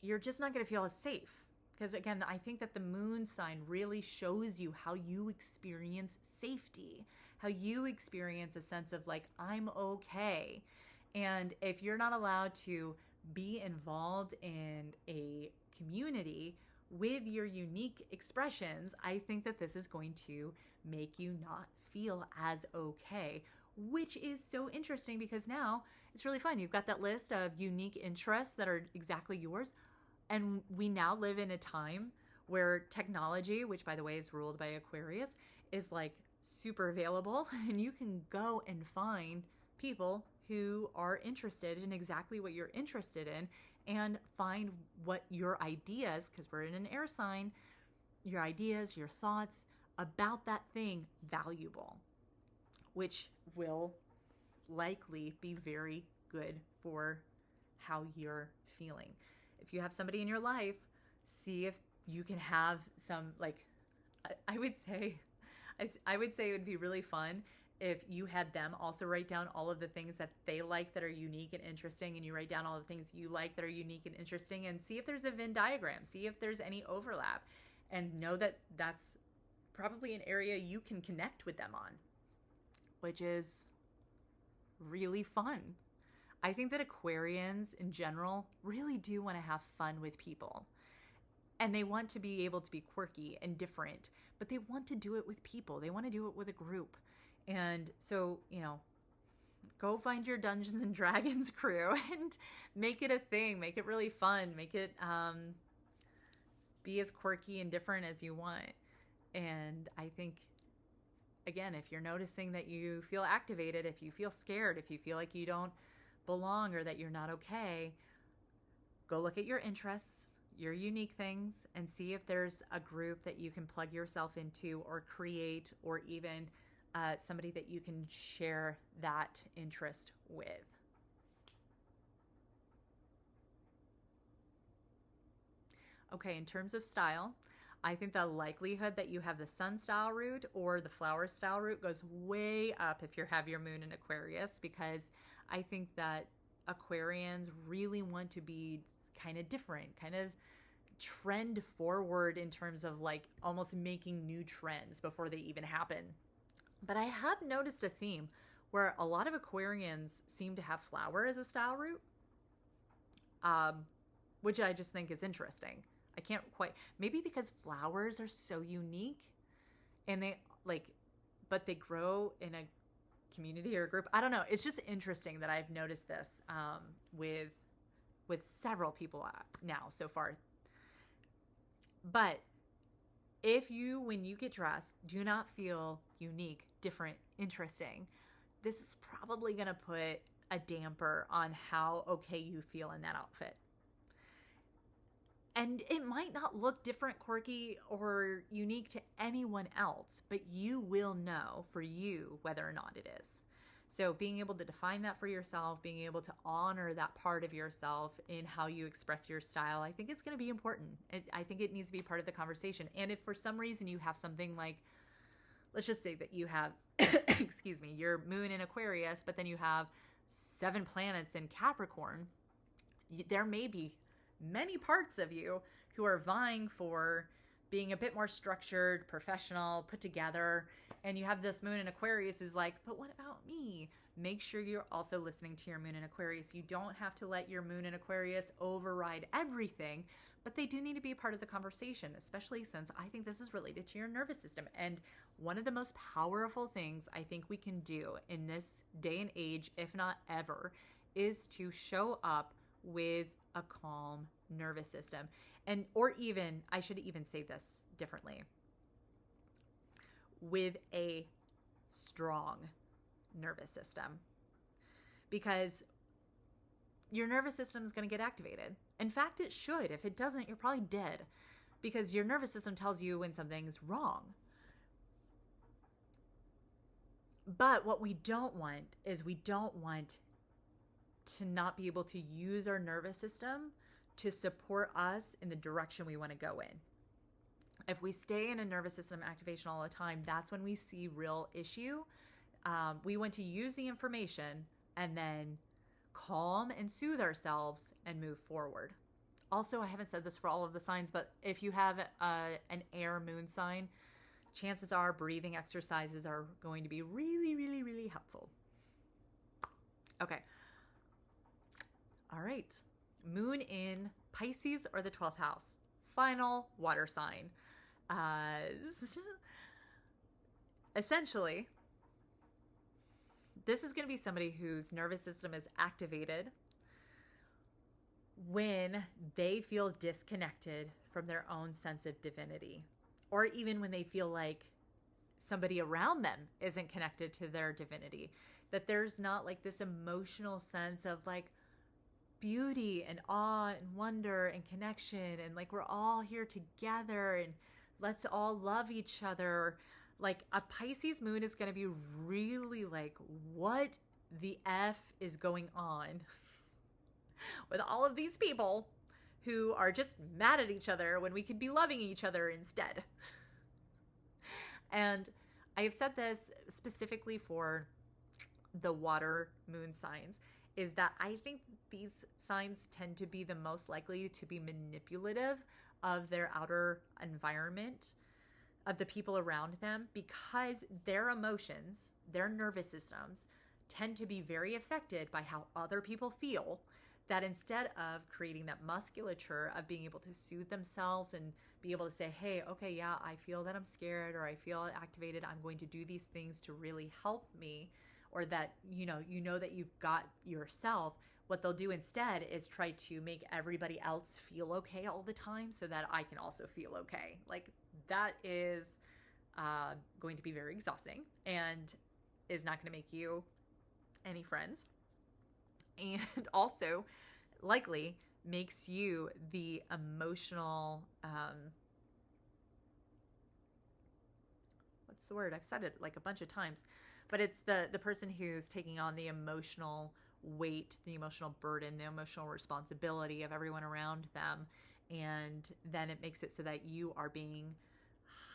you're just not gonna feel as safe. Because again, I think that the moon sign really shows you how you experience safety, how you experience a sense of like, I'm okay. And if you're not allowed to be involved in a community with your unique expressions, I think that this is going to make you not feel as okay which is so interesting because now it's really fun. You've got that list of unique interests that are exactly yours. And we now live in a time where technology, which by the way is ruled by Aquarius, is like super available. And you can go and find people who are interested in exactly what you're interested in and find what your ideas, because we're in an air sign, your ideas, your thoughts about that thing valuable, which will likely be very good for how you're feeling. If you have somebody in your life, see if you can have some, like, I would say it would be really fun if you had them also write down all of the things that they like that are unique and interesting, and you write down all the things you like that are unique and interesting, and see if there's a Venn diagram, see if there's any overlap, and know that that's probably an area you can connect with them on, which is really fun. I think that Aquarians in general really do want to have fun with people. And they want to be able to be quirky and different, but they want to do it with people. They want to do it with a group. And so, go find your Dungeons and Dragons crew and make it a thing. Make it really fun. Make it be as quirky and different as you want. And I think, again, if you're noticing that you feel activated, if you feel scared, if you feel like you don't belong or that you're not okay, go look at your interests, your unique things, and see if there's a group that you can plug yourself into or create, or even somebody that you can share that interest with. Okay, in terms of style, I think the likelihood that you have the sun style route or the flower style route goes way up if you have your moon in Aquarius, because I think that Aquarians really want to be kind of different, kind of trend forward in terms of like almost making new trends before they even happen. But I have noticed a theme where a lot of Aquarians seem to have flower as a style route, which I just think is interesting. I can't quite, maybe because flowers are so unique and but they grow in a community or a group. I don't know. It's just interesting that I've noticed this with several people now so far. But if you, when you get dressed, do not feel unique, different, interesting, this is probably going to put a damper on how okay you feel in that outfit. And it might not look different, quirky, or unique to anyone else, but you will know for you whether or not it is. So being able to define that for yourself, being able to honor that part of yourself in how you express your style, I think it's going to be important. I think it needs to be part of the conversation. And if for some reason you have something like, let's just say that you have, excuse me, your moon in Aquarius, but then you have 7 planets in Capricorn, there may be many parts of you who are vying for being a bit more structured, professional, put together, and you have this moon in Aquarius who's like, but what about me? Make sure you're also listening to your moon in Aquarius. You don't have to let your moon in Aquarius override everything, but they do need to be a part of the conversation, especially since I think this is related to your nervous system. And one of the most powerful things I think we can do in this day and age, if not ever, is to show up with a calm nervous system. And, or even, I should even say this differently, with a strong nervous system. Because your nervous system is going to get activated. In fact, it should. If it doesn't, you're probably dead, because your nervous system tells you when something's wrong. But what we don't want is we don't want to not be able to use our nervous system to support us in the direction we want to go in. If we stay in a nervous system activation all the time, that's when we see real issue. We want to use the information and then calm and soothe ourselves and move forward. Also, I haven't said this for all of the signs, but if you have an air moon sign, chances are breathing exercises are going to be really, really, really helpful. Okay. All right. Moon in Pisces or the 12th house. Final water sign. Essentially, this is going to be somebody whose nervous system is activated when they feel disconnected from their own sense of divinity, or even when they feel like somebody around them isn't connected to their divinity, that there's not like this emotional sense of like beauty and awe and wonder and connection, and like we're all here together and let's all love each other. Like a Pisces moon is going to be really like, what the F is going on with all of these people who are just mad at each other when we could be loving each other instead. And I have said this specifically for the water moon signs, is that I think these signs tend to be the most likely to be manipulative of their outer environment, of the people around them, because their emotions, their nervous systems tend to be very affected by how other people feel, that instead of creating that musculature of being able to soothe themselves and be able to say, hey, okay, yeah, I feel that I'm scared or I feel activated, I'm going to do these things to really help me, or that, you know that you've got yourself, what they'll do instead is try to make everybody else feel okay all the time so that I can also feel okay. Like that is going to be very exhausting and is not going to make you any friends. And also likely makes you the emotional, what's the word? I've said it like a bunch of times, but it's the person who's taking on the emotional weight, the emotional burden, the emotional responsibility of everyone around them. And then it makes it so that you are being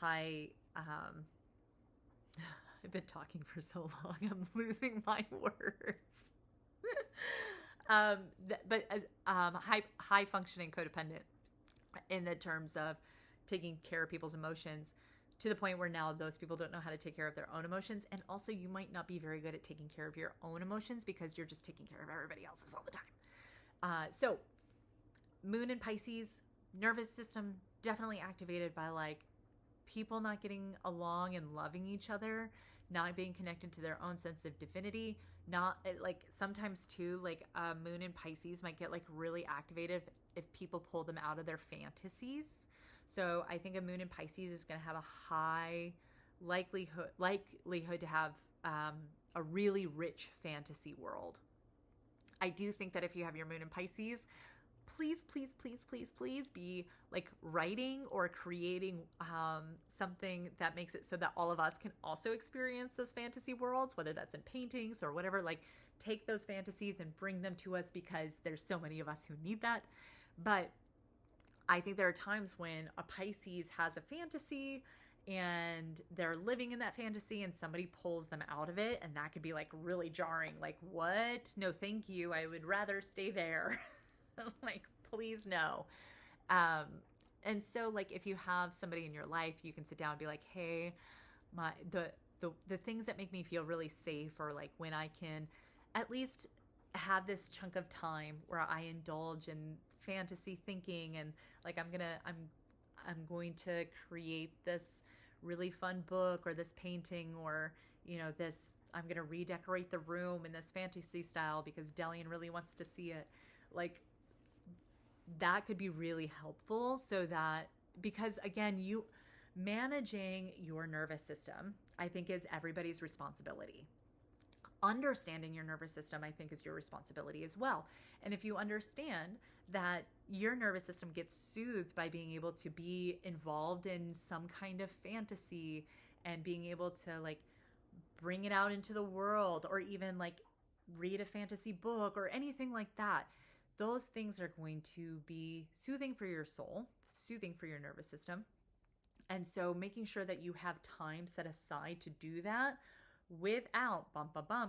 high, I've been talking for so long, I'm losing my words. But as high functioning codependent in the terms of taking care of people's emotions, to the point where now those people don't know how to take care of their own emotions. And also you might not be very good at taking care of your own emotions because you're just taking care of everybody else's all the time. So moon in Pisces, nervous system definitely activated by like people not getting along and loving each other, not being connected to their own sense of divinity. Not like sometimes too, like moon in Pisces might get like really activated if people pull them out of their fantasies. So I think a moon in Pisces is going to have a high likelihood to have a really rich fantasy world. I do think that if you have your moon in Pisces, please be like writing or creating something that makes it so that all of us can also experience those fantasy worlds, whether that's in paintings or whatever. Like take those fantasies and bring them to us, because there's so many of us who need that. But I think there are times when a Pisces has a fantasy and they're living in that fantasy and somebody pulls them out of it, and that could be like really jarring. Like, what? No, thank you. I would rather stay there. Like, please no. And so like if you have somebody in your life, you can sit down and be like, hey, the things that make me feel really safe, or like when I can at least have this chunk of time where I indulge in fantasy thinking, and like I'm going to create this really fun book or this painting, or I'm going to redecorate the room in this fantasy style because Delian really wants to see it. Like that could be really helpful, so that, because again, you managing your nervous system, I think, is everybody's responsibility. Understanding your nervous system, I think, is your responsibility as well. And if you understand that your nervous system gets soothed by being able to be involved in some kind of fantasy and being able to like bring it out into the world, or even like read a fantasy book or anything like that, those things are going to be soothing for your soul, soothing for your nervous system. And so making sure that you have time set aside to do that without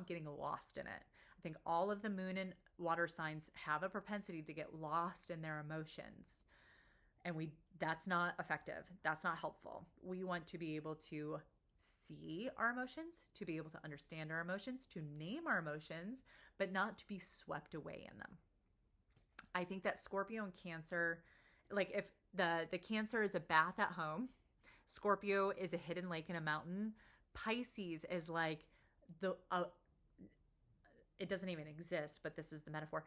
getting lost in it. I think all of the moon and water signs have a propensity to get lost in their emotions. And that's not effective. That's not helpful. We want to be able to see our emotions, to be able to understand our emotions, to name our emotions, but not to be swept away in them. I think that Scorpio and Cancer, like if the Cancer is a bath at home, Scorpio is a hidden lake in a mountain, Pisces is like it doesn't even exist, but this is the metaphor,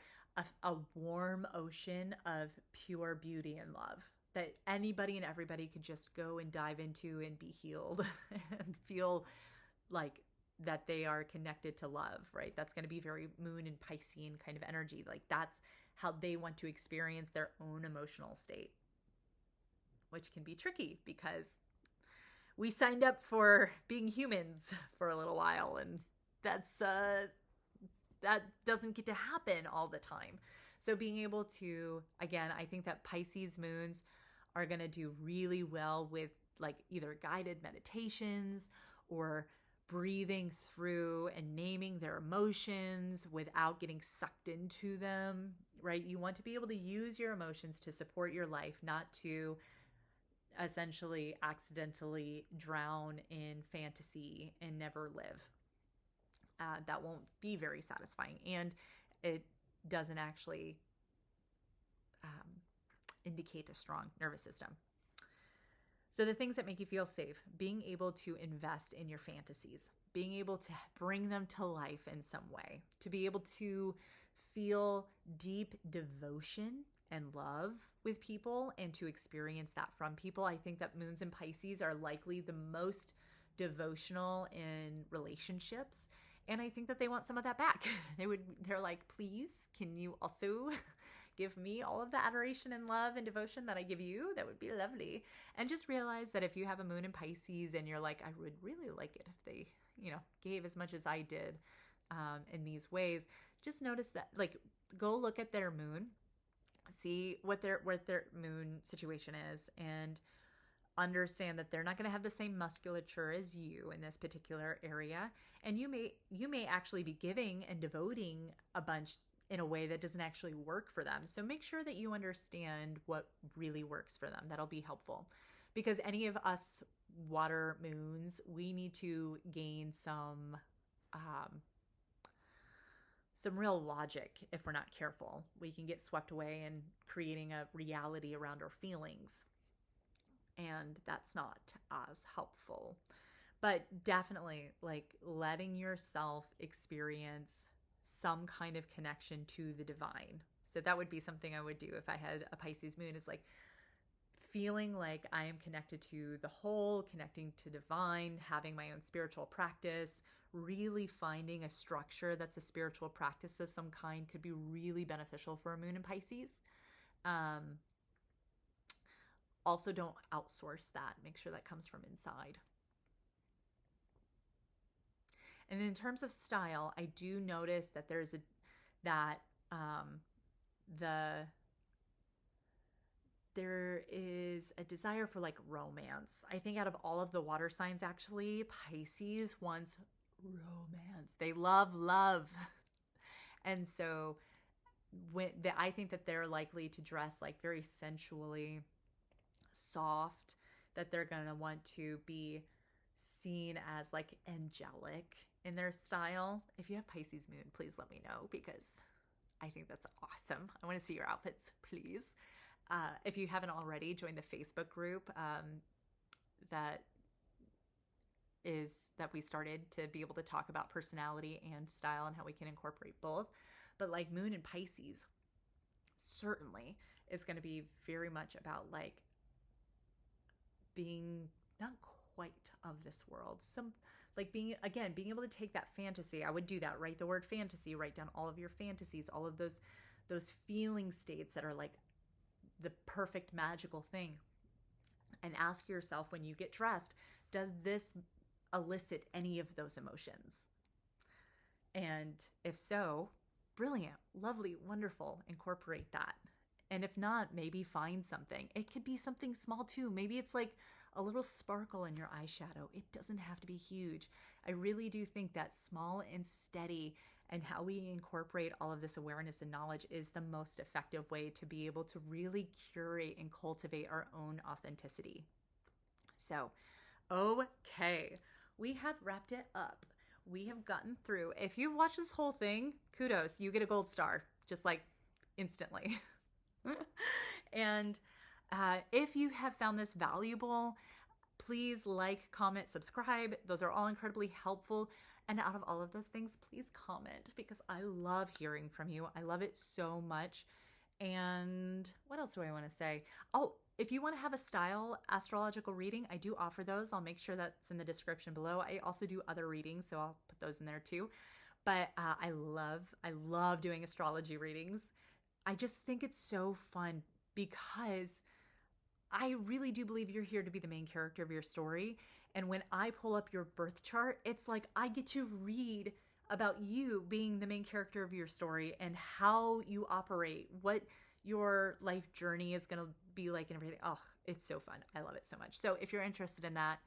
a warm ocean of pure beauty and love that anybody and everybody could just go and dive into and be healed and feel like that they are connected to love, right? That's going to be very moon and Piscean kind of energy. Like that's how they want to experience their own emotional state, which can be tricky because we signed up for being humans for a little while, and that's that doesn't get to happen all the time. So being able to, again, I think that Pisces moons are going to do really well with like either guided meditations or breathing through and naming their emotions without getting sucked into them, right? You want to be able to use your emotions to support your life, not to essentially accidentally drown in fantasy and never live. That won't be very satisfying, and it doesn't actually indicate a strong nervous system. So the things that make you feel safe, being able to invest in your fantasies, being able to bring them to life in some way, to be able to feel deep devotion and love with people and to experience that from people. I think that moons and Pisces are likely the most devotional in relationships. And I think that they want some of that back. They're like, please, can you also give me all of the adoration and love and devotion that I give you? That would be lovely. And just realize that if you have a moon in Pisces and you're like, I would really like it if they, gave as much as I did in these ways, just notice that, like, go look at their moon, see what their moon situation is, and understand that they're not going to have the same musculature as you in this particular area. And you may actually be giving and devoting a bunch in a way that doesn't actually work for them. So make sure that you understand what really works for them. That'll be helpful, because any of us water moons, we need to gain some real logic. If we're not careful, we can get swept away in creating a reality around our feelings, and that's not as helpful. But definitely, like, letting yourself experience some kind of connection to the divine. So that would be something I would do if I had a Pisces moon, is like feeling like I am connected to the whole, connecting to divine, having my own spiritual practice, really finding a structure that's a spiritual practice of some kind could be really beneficial for a moon in Pisces. Also, don't outsource that. Make sure that comes from inside. And in terms of style, I do notice that there is a desire for like romance. I think out of all of the water signs, actually, Pisces wants romance. They love love. And so I think that they're likely to dress like very sensually soft, that they're going to want to be seen as like angelic in their style. If you have Pisces moon, please let me know, because I think that's awesome. I want to see your outfits, please. If you haven't already, join the Facebook group that we started to be able to talk about personality and style and how we can incorporate both. But like moon and Pisces certainly is going to be very much about like being not quite of this world. Some like being able to take that fantasy. I would do that. Write the word fantasy, write down all of your fantasies, all of those feeling states that are like the perfect magical thing, and ask yourself when you get dressed, does this elicit any of those emotions? And if so, brilliant, lovely, wonderful, incorporate that. And if not, maybe find something. It could be something small too. Maybe it's like a little sparkle in your eyeshadow. It doesn't have to be huge. I really do think that small and steady, and how we incorporate all of this awareness and knowledge, is the most effective way to be able to really curate and cultivate our own authenticity. So, okay, we have wrapped it up. We have gotten through. If you've watched this whole thing, kudos, you get a gold star, just like instantly. And if you have found this valuable, please like, comment, subscribe. Those are all incredibly helpful. And out of all of those things, please comment because I love hearing from you. I love it so much. And what else do I want to say? Oh, if you want to have a style astrological reading, I do offer those. I'll make sure that's in the description below. I also do other readings, so I'll put those in there too. But I love doing astrology readings. I just think it's so fun because I really do believe you're here to be the main character of your story. And when I pull up your birth chart, it's like I get to read about you being the main character of your story and how you operate, what your life journey is going to be like and everything. Oh, it's so fun. I love it so much. So if you're interested in that,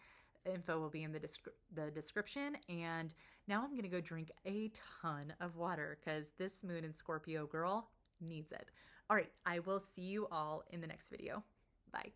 info will be in the description. And now I'm going to go drink a ton of water because this moon in Scorpio girl needs it. All right, I will see you all in the next video. Bye.